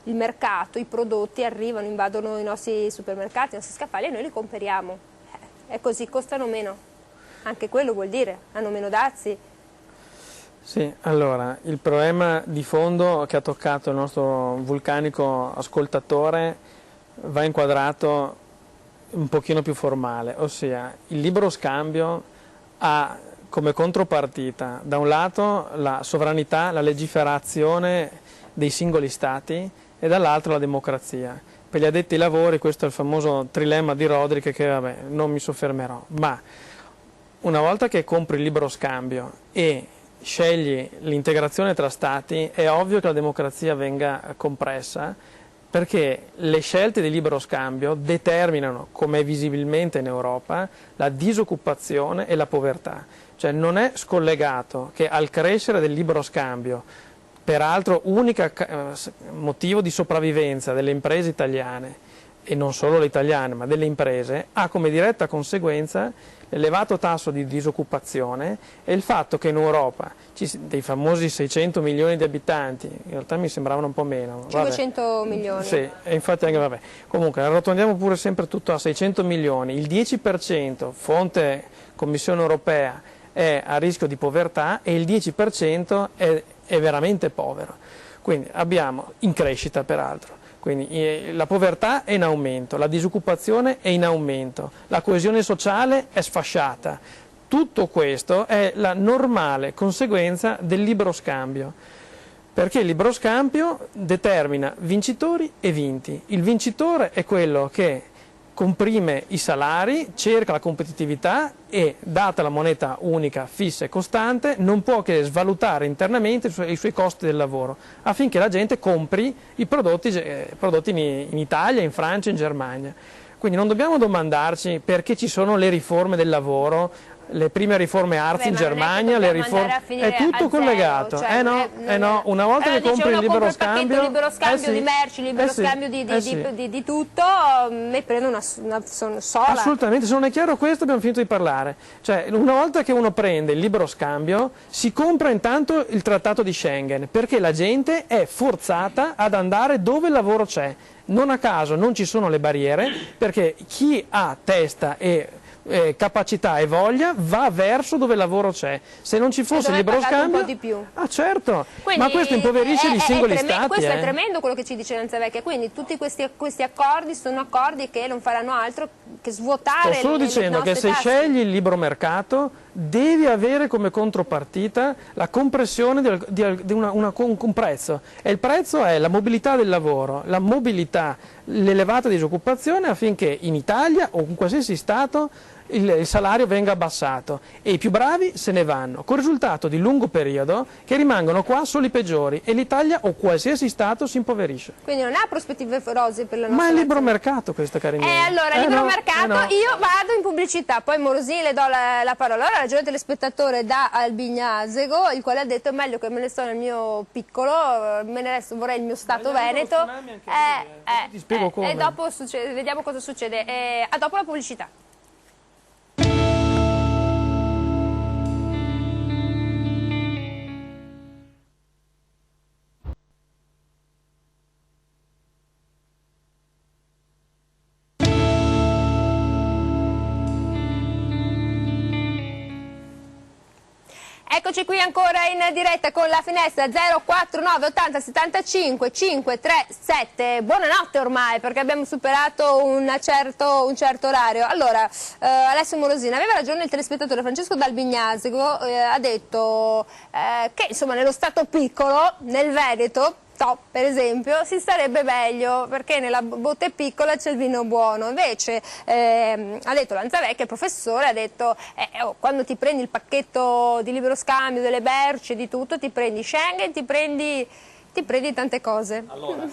il mercato, i prodotti arrivano, invadono i nostri supermercati, i nostri scaffali e noi li compriamo. È così, costano meno, anche quello vuol dire, hanno meno dazi. Sì, allora, il problema di fondo che ha toccato il nostro vulcanico ascoltatore va inquadrato un pochino più formale, ossia il libero scambio ha come contropartita da un lato la sovranità, la legiferazione dei singoli stati e dall'altro la democrazia. Per gli addetti ai lavori questo è il famoso trilemma di Rodrik che vabbè, non mi soffermerò, ma una volta che compri il libero scambio e scegli l'integrazione tra stati è ovvio che la democrazia venga compressa perché le scelte di libero scambio determinano, come è visibilmente in Europa, la disoccupazione e la povertà. Cioè non è scollegato che al crescere del libero scambio, peraltro unico motivo di sopravvivenza delle imprese italiane, e non solo le italiane ma delle imprese, ha come diretta conseguenza l'elevato tasso di disoccupazione e il fatto che in Europa dei famosi 600 milioni di abitanti, in realtà mi sembravano un po' meno. 500 milioni. Sì, e infatti anche vabbè. Comunque arrotondiamo pure sempre tutto a 600 milioni, il 10% fonte Commissione Europea è a rischio di povertà e il 10% è veramente povero. Quindi abbiamo in crescita peraltro. Quindi la povertà è in aumento, la disoccupazione è in aumento, la coesione sociale è sfasciata. Tutto questo è la normale conseguenza del libero scambio, perché il libero scambio determina vincitori e vinti. Il vincitore è quello che comprime i salari, cerca la competitività e, data la moneta unica fissa e costante, non può che svalutare internamente i suoi costi del lavoro affinché la gente compri i prodotti in Italia, in Francia, in Germania. Quindi non dobbiamo domandarci perché ci sono le riforme del lavoro, le prime riforme ARZ in Germania, le riforme... È tutto collegato. Cioè, no, una volta che compri il libero scambio... libero scambio di merci, libero scambio di tutto, e prendo una sola. Assolutamente, se non è chiaro questo abbiamo finito di parlare. Cioè, una volta che uno prende il libero scambio, si compra intanto il trattato di Schengen, perché la gente è forzata ad andare dove il lavoro c'è. Non a caso non ci sono le barriere, perché chi ha testa e capacità e voglia va verso dove il lavoro c'è. Se non ci fosse il libero scambio, un po' di più. Ah certo, Quindi, ma questo impoverisce i singoli stati. Questo è tremendo quello che ci dice Lanzavecchia, quindi tutti questi accordi sono accordi che non faranno altro che svuotare. Sto solo dicendo che se scegli il libero mercato devi avere come contropartita la compressione di un prezzo, e il prezzo è la mobilità del lavoro, la mobilità, l'elevata disoccupazione, affinché in Italia o in qualsiasi Stato il salario venga abbassato e i più bravi se ne vanno, con il risultato di lungo periodo che rimangono qua solo i peggiori e l'Italia o qualsiasi Stato si impoverisce. Quindi non ha prospettive rosee per la nostra Ma è il libero nazione. mercato questa, cari miei. Allora, libero mercato, io vado in pubblicità, poi Morosini le do la parola. Allora, ragione telespettatore da Albignasego, il quale ha detto è meglio che me ne sto nel mio piccolo, me ne resto, vorrei il mio Stato Veneto. Ti spiego come. E dopo vediamo cosa succede. A dopo la pubblicità. Eccoci qui ancora in diretta con la finestra 049 80 75 537. Buonanotte ormai, perché abbiamo superato un certo orario. Allora, Alessio Morosini, aveva ragione il telespettatore Francesco D'Albignasego, ha detto che insomma nello stato piccolo, nel Veneto, per esempio, si starebbe meglio perché nella botte piccola c'è il vino buono. Invece ha detto Lanzavecchia, il professore, ha detto quando ti prendi il pacchetto di libero scambio delle merci, di tutto, ti prendi Schengen, ti prendi tante cose. Allora,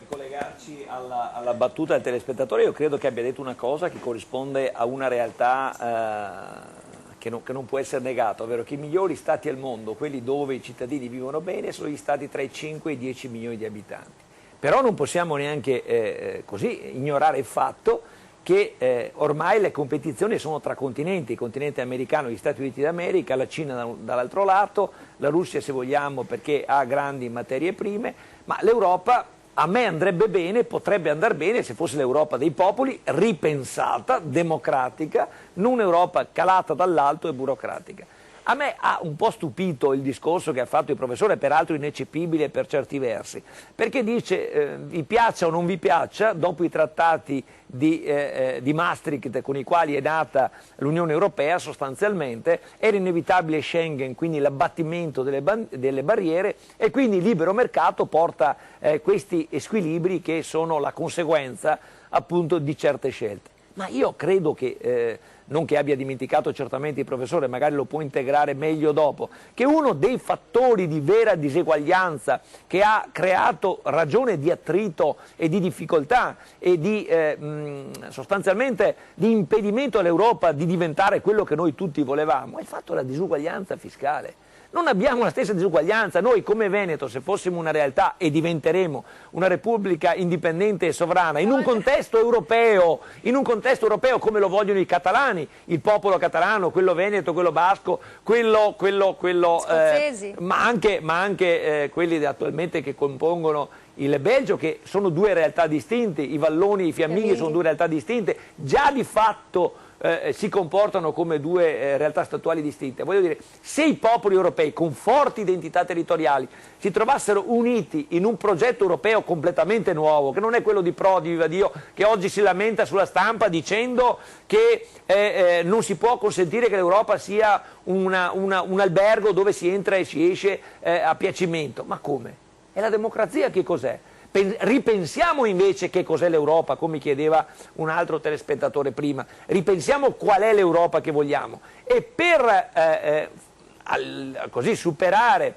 collegarci alla battuta del telespettatore, io credo che abbia detto una cosa che corrisponde a una realtà che non può essere negata, ovvero che i migliori stati al mondo, quelli dove i cittadini vivono bene, sono gli stati tra i 5 e i 10 milioni di abitanti. Però non possiamo neanche così ignorare il fatto che ormai le competizioni sono tra continenti, il continente americano, gli Stati Uniti d'America, la Cina dall'altro lato, la Russia se vogliamo perché ha grandi materie prime, ma l'Europa a me andrebbe bene, potrebbe andare bene se fosse l'Europa dei popoli, ripensata, democratica, non un'Europa calata dall'alto e burocratica. A me ha un po' stupito il discorso che ha fatto il professore, peraltro ineccepibile per certi versi, perché dice vi piaccia o non vi piaccia, dopo i trattati di Maastricht con i quali è nata l'Unione Europea, sostanzialmente era inevitabile Schengen, quindi l'abbattimento delle barriere, e quindi il libero mercato porta questi squilibri che sono la conseguenza appunto di certe scelte. Ma io credo che non che abbia dimenticato certamente il professore, magari lo può integrare meglio dopo, che uno dei fattori di vera diseguaglianza che ha creato ragione di attrito e di difficoltà e di sostanzialmente di impedimento all'Europa di diventare quello che noi tutti volevamo è il fatto della disuguaglianza fiscale. Non abbiamo la stessa disuguaglianza, noi come Veneto, se fossimo una realtà e diventeremo una repubblica indipendente e sovrana, in un contesto europeo come lo vogliono i catalani, il popolo catalano, quello veneto, quello basco, quello ma anche quelli attualmente che compongono il Belgio, che sono due realtà distinte, i valloni e i fiamminghi sono due realtà distinte, già di fatto si comportano come due realtà statuali distinte. Voglio dire, se i popoli europei con forti identità territoriali si trovassero uniti in un progetto europeo completamente nuovo, che non è quello di Prodi, viva Dio, che oggi si lamenta sulla stampa dicendo che non si può consentire che l'Europa sia un albergo dove si entra e si esce a piacimento. Ma come? E la democrazia che cos'è? Ripensiamo invece che cos'è l'Europa, come chiedeva un altro telespettatore prima, ripensiamo qual è l'Europa che vogliamo, e per così superare,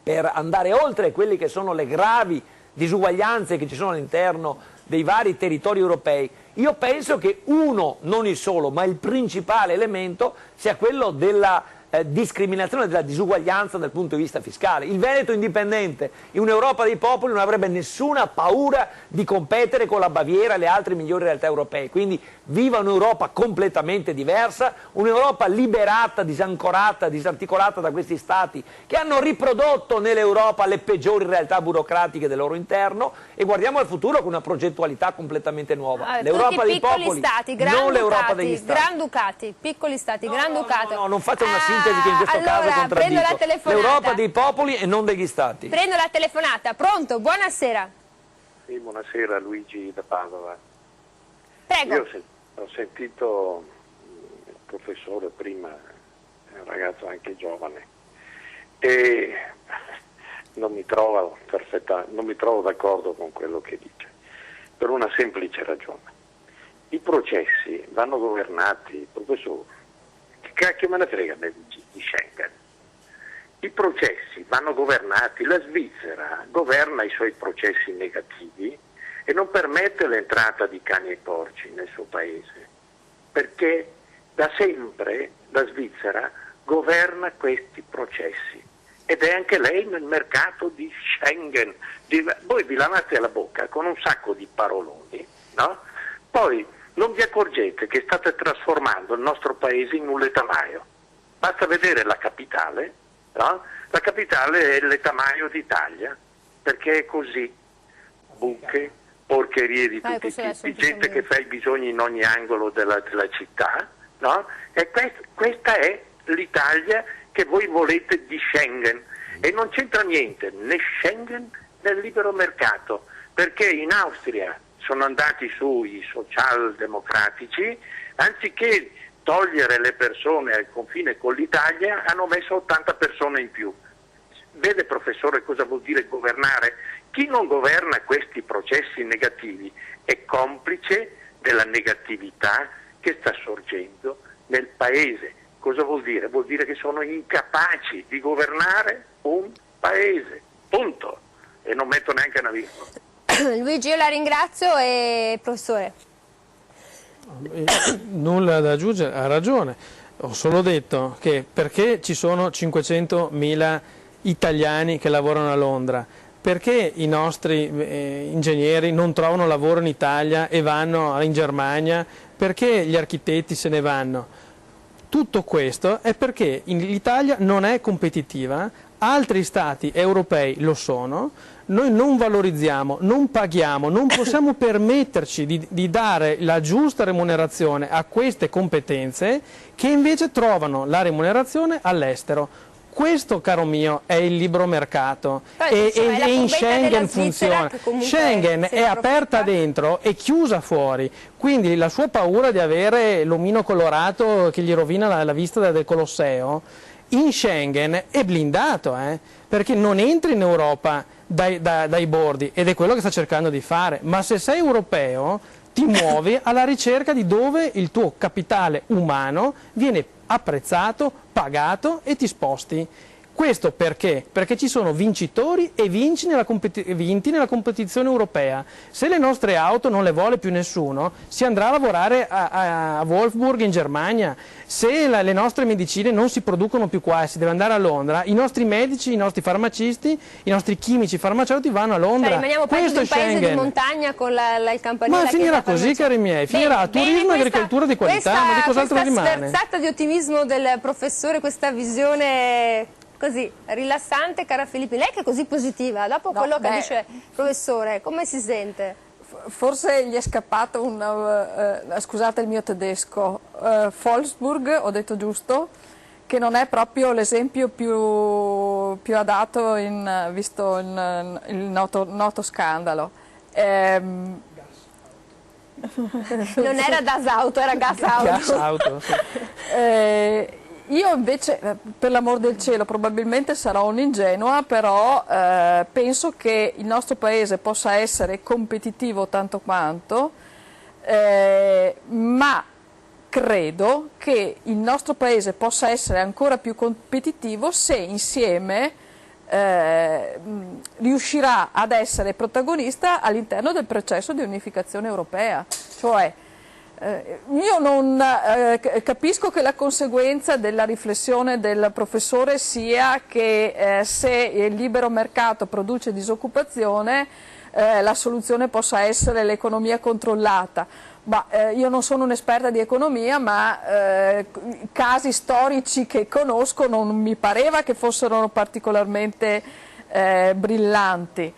per andare oltre quelle che sono le gravi disuguaglianze che ci sono all'interno dei vari territori europei, io penso che uno, non il solo, ma il principale elemento sia quello della discriminazione, della disuguaglianza dal punto di vista fiscale. Il Veneto indipendente in un'Europa dei popoli non avrebbe nessuna paura di competere con la Baviera e le altre migliori realtà europee, quindi viva un'Europa completamente diversa, un'Europa liberata, disancorata, disarticolata da questi stati che hanno riprodotto nell'Europa le peggiori realtà burocratiche del loro interno, e guardiamo al futuro con una progettualità completamente nuova. L'Europa dei popoli, stati, non l'Europa degli stati. Granducati, piccoli stati, Granducato. No, non faccio una sintesi che in questo caso contraddico. L'Europa dei popoli e non degli stati. Prendo la telefonata. Pronto? Buonasera. Sì, buonasera, Luigi da Padova. Prego. Io ho sentito il professore prima, è un ragazzo anche giovane, e non mi trovo d'accordo con quello che dice, per una semplice ragione. I processi vanno governati, professore, che cacchio me ne frega di Schengen? I processi vanno governati, la Svizzera governa i suoi processi negativi e non permette l'entrata di cani e porci nel suo paese, perché da sempre la Svizzera governa questi processi ed è anche lei nel mercato di Schengen. Voi vi lavate la bocca con un sacco di paroloni, no? Poi non vi accorgete che state trasformando il nostro paese in un letamaio. Basta vedere la capitale, no? La capitale è il letamaio d'Italia, perché è così. Buche, porcherie di tutti i tipi, gente che fa i bisogni in ogni angolo della città, no? E questa è l'Italia che voi volete di Schengen, e non c'entra niente né Schengen né il libero mercato, perché in Austria sono andati sui socialdemocratici, anziché togliere le persone al confine con l'Italia hanno messo 80 persone in più. Vede, professore, cosa vuol dire governare? Chi non governa questi processi negativi è complice della negatività che sta sorgendo nel paese. Cosa vuol dire? Vuol dire che sono incapaci di governare un paese, punto, e non metto neanche una virgola. Luigi, io la ringrazio e professore. Nulla da aggiungere, ha ragione. Ho solo detto che perché ci sono 500.000 italiani che lavorano a Londra, perché i nostri ingegneri non trovano lavoro in Italia e vanno in Germania, perché gli architetti se ne vanno. Tutto questo è perché l'Italia non è competitiva, altri stati europei lo sono, noi non valorizziamo, non paghiamo, non possiamo permetterci di dare la giusta remunerazione a queste competenze che invece trovano la remunerazione all'estero. Questo, caro mio, è il libero mercato e in Schengen funziona. Schengen è aperta dentro e chiusa fuori, quindi la sua paura di avere l'omino colorato che gli rovina la vista del Colosseo, in Schengen è blindato, perché non entri in Europa dai bordi, ed è quello che sta cercando di fare, ma se sei europeo ti muovi alla ricerca di dove il tuo capitale umano viene apprezzato, pagato e ti sposti. Questo perché? Perché ci sono vincitori e vinti nella competizione europea. Se le nostre auto non le vuole più nessuno, si andrà a lavorare a Wolfsburg in Germania. Se le nostre medicine non si producono più qua e si deve andare a Londra, i nostri medici, i nostri farmacisti, i nostri chimici farmaceutici vanno a Londra. Cioè, rimaniamo questo un paese di montagna con il campanile. Ma finirà così, cari miei, finirà turismo e agricoltura di qualità, ma di cos'altro rimane? Questa sferzata di ottimismo del professore, questa visione così rilassante, cara Filippi, lei che è così positiva, dopo quello che dice il professore, come si sente? Forse gli è scappato scusate il mio tedesco, Wolfsburg, ho detto giusto, che non è proprio l'esempio più adatto visto il noto scandalo. Non era Das Auto, era Gas Auto. Gas Auto, sì. Io invece, per l'amor del cielo, probabilmente sarò un'ingenua, però penso che il nostro paese possa essere competitivo tanto quanto, ma credo che il nostro paese possa essere ancora più competitivo se insieme riuscirà ad essere protagonista all'interno del processo di unificazione europea. Cioè, io non capisco che la conseguenza della riflessione del professore sia che se il libero mercato produce disoccupazione la soluzione possa essere l'economia controllata. Io non sono un'esperta di economia, ma casi storici che conosco non mi pareva che fossero particolarmente brillanti.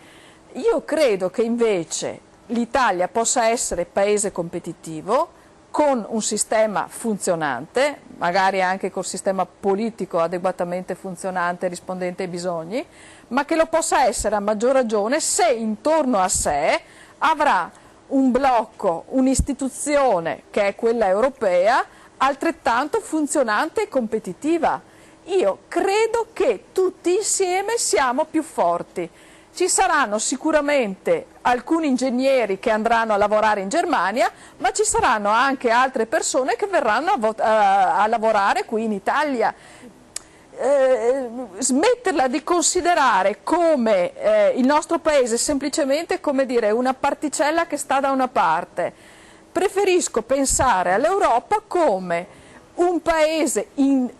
Io credo che invece l'Italia possa essere paese competitivo con un sistema funzionante, magari anche col sistema politico adeguatamente funzionante rispondente ai bisogni, ma che lo possa essere a maggior ragione se intorno a sé avrà un blocco, un'istituzione che è quella europea altrettanto funzionante e competitiva. Io credo che tutti insieme siamo più forti. Ci saranno sicuramente alcuni ingegneri che andranno a lavorare in Germania, ma ci saranno anche altre persone che verranno a lavorare qui in Italia. Smetterla di considerare come il nostro paese semplicemente come dire una particella che sta da una parte. Preferisco pensare all'Europa come un paese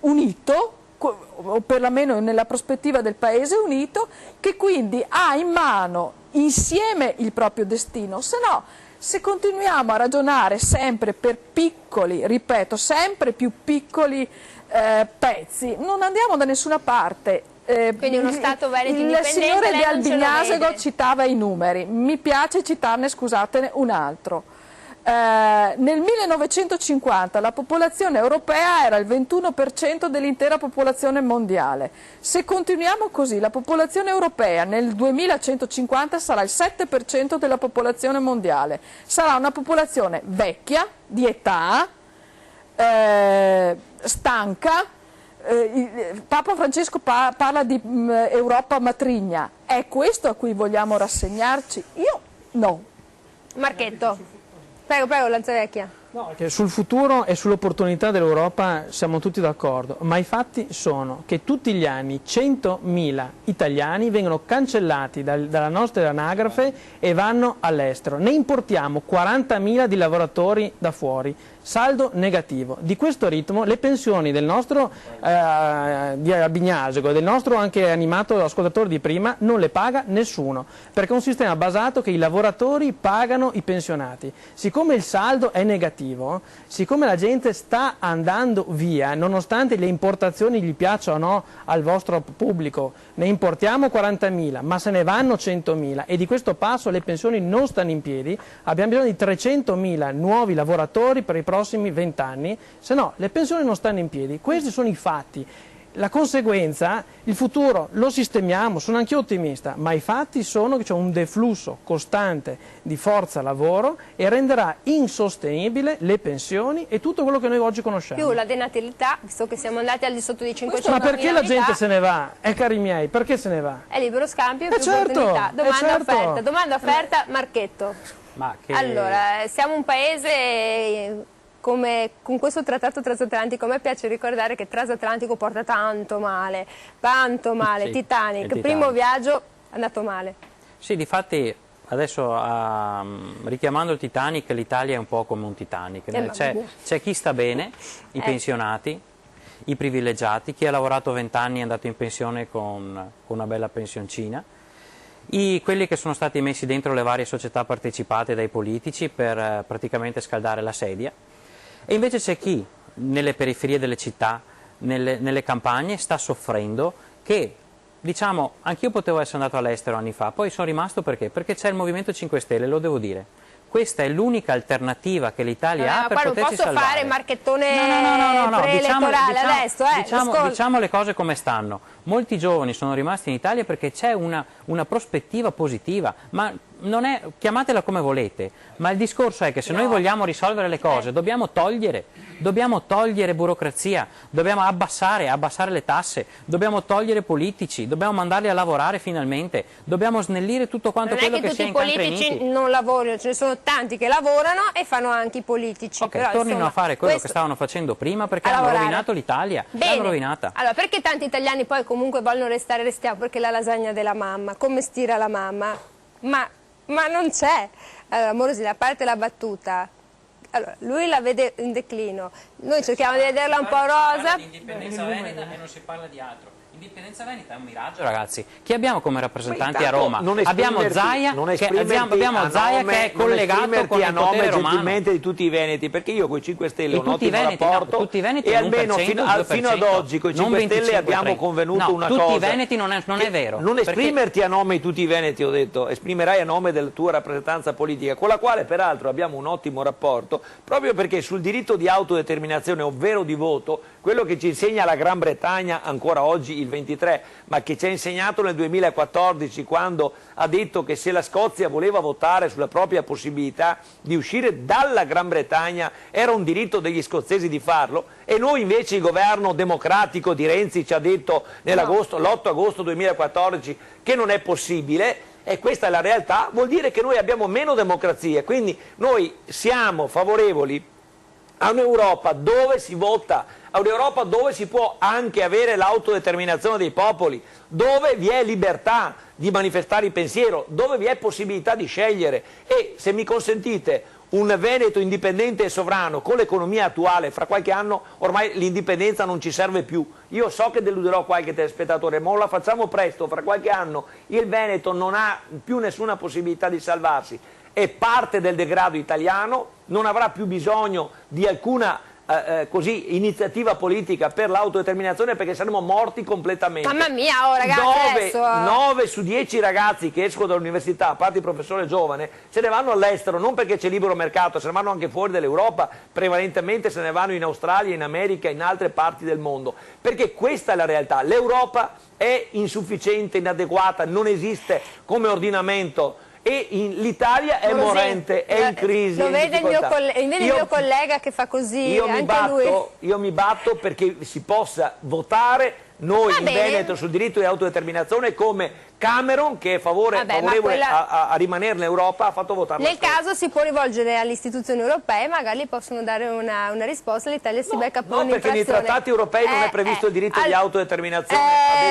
unito, o perlomeno nella prospettiva del paese unito, che quindi ha in mano insieme il proprio destino. Se no, se continuiamo a ragionare sempre per piccoli, ripeto, sempre più piccoli pezzi, non andiamo da nessuna parte. Quindi uno Stato veneto indipendente. Il signore lei di non ce lo Albignasego vede. citava i numeri, mi piace citarne, scusatene, un altro. Nel 1950 la popolazione europea era il 21% dell'intera popolazione mondiale. Se continuiamo così, la popolazione europea nel 2150 sarà il 7% della popolazione mondiale. Sarà una popolazione vecchia, di età, stanca. Papa Francesco parla di Europa matrigna. È questo a cui vogliamo rassegnarci? Io no. Marchetto. Prego, Lanzavecchia. No, che sul futuro e sull'opportunità dell'Europa siamo tutti d'accordo, ma i fatti sono che tutti gli anni 100.000 italiani vengono cancellati dalla nostra anagrafe e vanno all'estero. Ne importiamo 40.000 di lavoratori da fuori, saldo negativo. Di questo ritmo le pensioni del nostro di Bignasego, del nostro anche animato ascoltatore di prima, non le paga nessuno, perché è un sistema basato che i lavoratori pagano i pensionati. Siccome il saldo è negativo, siccome la gente sta andando via, nonostante le importazioni gli piacciono o no al vostro pubblico, ne importiamo 40.000, ma se ne vanno 100.000 e di questo passo le pensioni non stanno in piedi, abbiamo bisogno di 300.000 nuovi lavoratori per i prossimi 20 anni, se no le pensioni non stanno in piedi. Questi sono i fatti. La conseguenza, il futuro lo sistemiamo, sono anche ottimista, ma i fatti sono che c'è un deflusso costante di forza lavoro e renderà insostenibile le pensioni e tutto quello che noi oggi conosciamo. Più la denatalità, visto che siamo andati al di sotto di 500.000 Ma perché la gente se ne va? Cari miei, perché se ne va? È libero scambio, più certo, opportunità. certo. Domanda offerta, Marchetto. Ma che... Allora, siamo un paese... Come con questo trattato transatlantico, a me piace ricordare che transatlantico porta tanto male, Sì, Titanic, primo viaggio è andato male. Sì, difatti adesso richiamando il Titanic, l'Italia è un po' come un Titanic, c'è chi sta bene, i pensionati, i privilegiati, chi ha lavorato 20 anni e è andato in pensione con una bella pensioncina, quelli che sono stati messi dentro le varie società partecipate dai politici per praticamente scaldare la sedia. E invece c'è chi nelle periferie delle città, nelle campagne, sta soffrendo, che, diciamo, anch'io potevo essere andato all'estero anni fa, poi sono rimasto perché? Perché c'è il Movimento 5 Stelle, lo devo dire. Questa è l'unica alternativa che l'Italia ha per potersi salvare. Non posso fare marchettone preelettorale adesso, diciamo le cose come stanno. Molti giovani sono rimasti in Italia perché c'è una prospettiva positiva, ma non è, chiamatela come volete, ma il discorso è che se noi vogliamo risolvere le cose dobbiamo togliere burocrazia, dobbiamo abbassare le tasse, dobbiamo togliere politici, dobbiamo mandarli a lavorare finalmente, dobbiamo snellire tutto quanto quello che sia in cantieri. Non è che tutti i politici non lavorano, ce ne sono tanti che lavorano e fanno anche i politici. Ok, però, tornino a fare quello che stavano facendo prima perché hanno rovinato l'Italia, l'hanno rovinata. Allora, perché tanti italiani poi comunque vogliono restiamo? Perché la lasagna della mamma, come stira la mamma? Ma non c'è. Allora, Morosi, a parte la battuta, allora, lui la vede in declino, noi cerchiamo di vederla un po' rosa. Di indipendenza veneta e non si parla di altro. Indipendenza veneta è un miraggio, ragazzi. Chi abbiamo come rappresentanti a Roma? Abbiamo Zaia che è collegato con il potere romano. Gentilmente di tutti i veneti, perché io con i 5 Stelle ho un ottimo rapporto e almeno fino ad oggi con i 5 Stelle abbiamo convenuto una cosa. Tutti i veneti non è vero. Non esprimerti a nome di tutti i veneti, ho detto, esprimerai a nome della tua rappresentanza politica, con la quale peraltro abbiamo un ottimo rapporto, proprio perché sul diritto di autodeterminazione, ovvero di voto, quello che ci insegna la Gran Bretagna ancora oggi, il 23, ma che ci ha insegnato nel 2014 quando ha detto che se la Scozia voleva votare sulla propria possibilità di uscire dalla Gran Bretagna era un diritto degli scozzesi di farlo, e noi invece il governo democratico di Renzi ci ha detto l'8 agosto 2014 che non è possibile. E questa è la realtà, vuol dire che noi abbiamo meno democrazia, quindi noi siamo favorevoli a un'Europa dove si vota, a un'Europa dove si può anche avere l'autodeterminazione dei popoli, dove vi è libertà di manifestare il pensiero, dove vi è possibilità di scegliere e, se mi consentite, un Veneto indipendente e sovrano con l'economia attuale, fra qualche anno ormai l'indipendenza non ci serve più. Io so che deluderò qualche telespettatore, ma la facciamo presto, fra qualche anno il Veneto non ha più nessuna possibilità di salvarsi, è parte del degrado italiano, non avrà più bisogno di alcuna iniziativa politica per l'autodeterminazione perché saremo morti completamente. Mamma mia, ragazzi, 9 su 10 ragazzi che escono dall'università, a parte il professore giovane, se ne vanno all'estero non perché c'è libero mercato, se ne vanno anche fuori dall'Europa, prevalentemente se ne vanno in Australia, in America, in altre parti del mondo, perché questa è la realtà. L'Europa è insufficiente, inadeguata, non esiste come ordinamento. E l'Italia è morente, è in crisi. Lo vede il mio collega che fa così, io mi batto perché si possa votare noi in Veneto sul diritto di autodeterminazione come Cameron, che è favorevole a rimanere in Europa, ha fatto votare. Nel caso si può rivolgere alle istituzioni europee, magari possono dare una risposta, l'Italia si becca poi No, perché nei trattati europei non è previsto il diritto di autodeterminazione.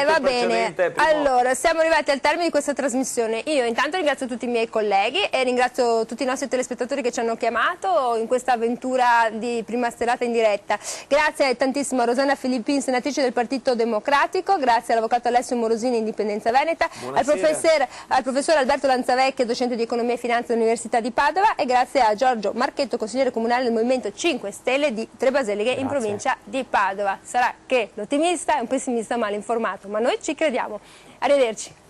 Va bene, allora siamo arrivati al termine di questa trasmissione. Io intanto ringrazio tutti i miei colleghi e ringrazio tutti i nostri telespettatori che ci hanno chiamato in questa avventura di prima stellata in diretta. Grazie tantissimo a Rosanna Filippin, senatrice del Partito Democratico, grazie all'avvocato Alessio Morosini, Indipendenza Veneta, al professor Alberto Lanzavecchia, docente di Economia e Finanza dell'Università di Padova, e grazie a Giorgio Marchetto, consigliere comunale del Movimento 5 Stelle di Trebaseleghe in provincia di Padova. Sarà che l'ottimista è un pessimista mal informato, ma noi ci crediamo. Arrivederci.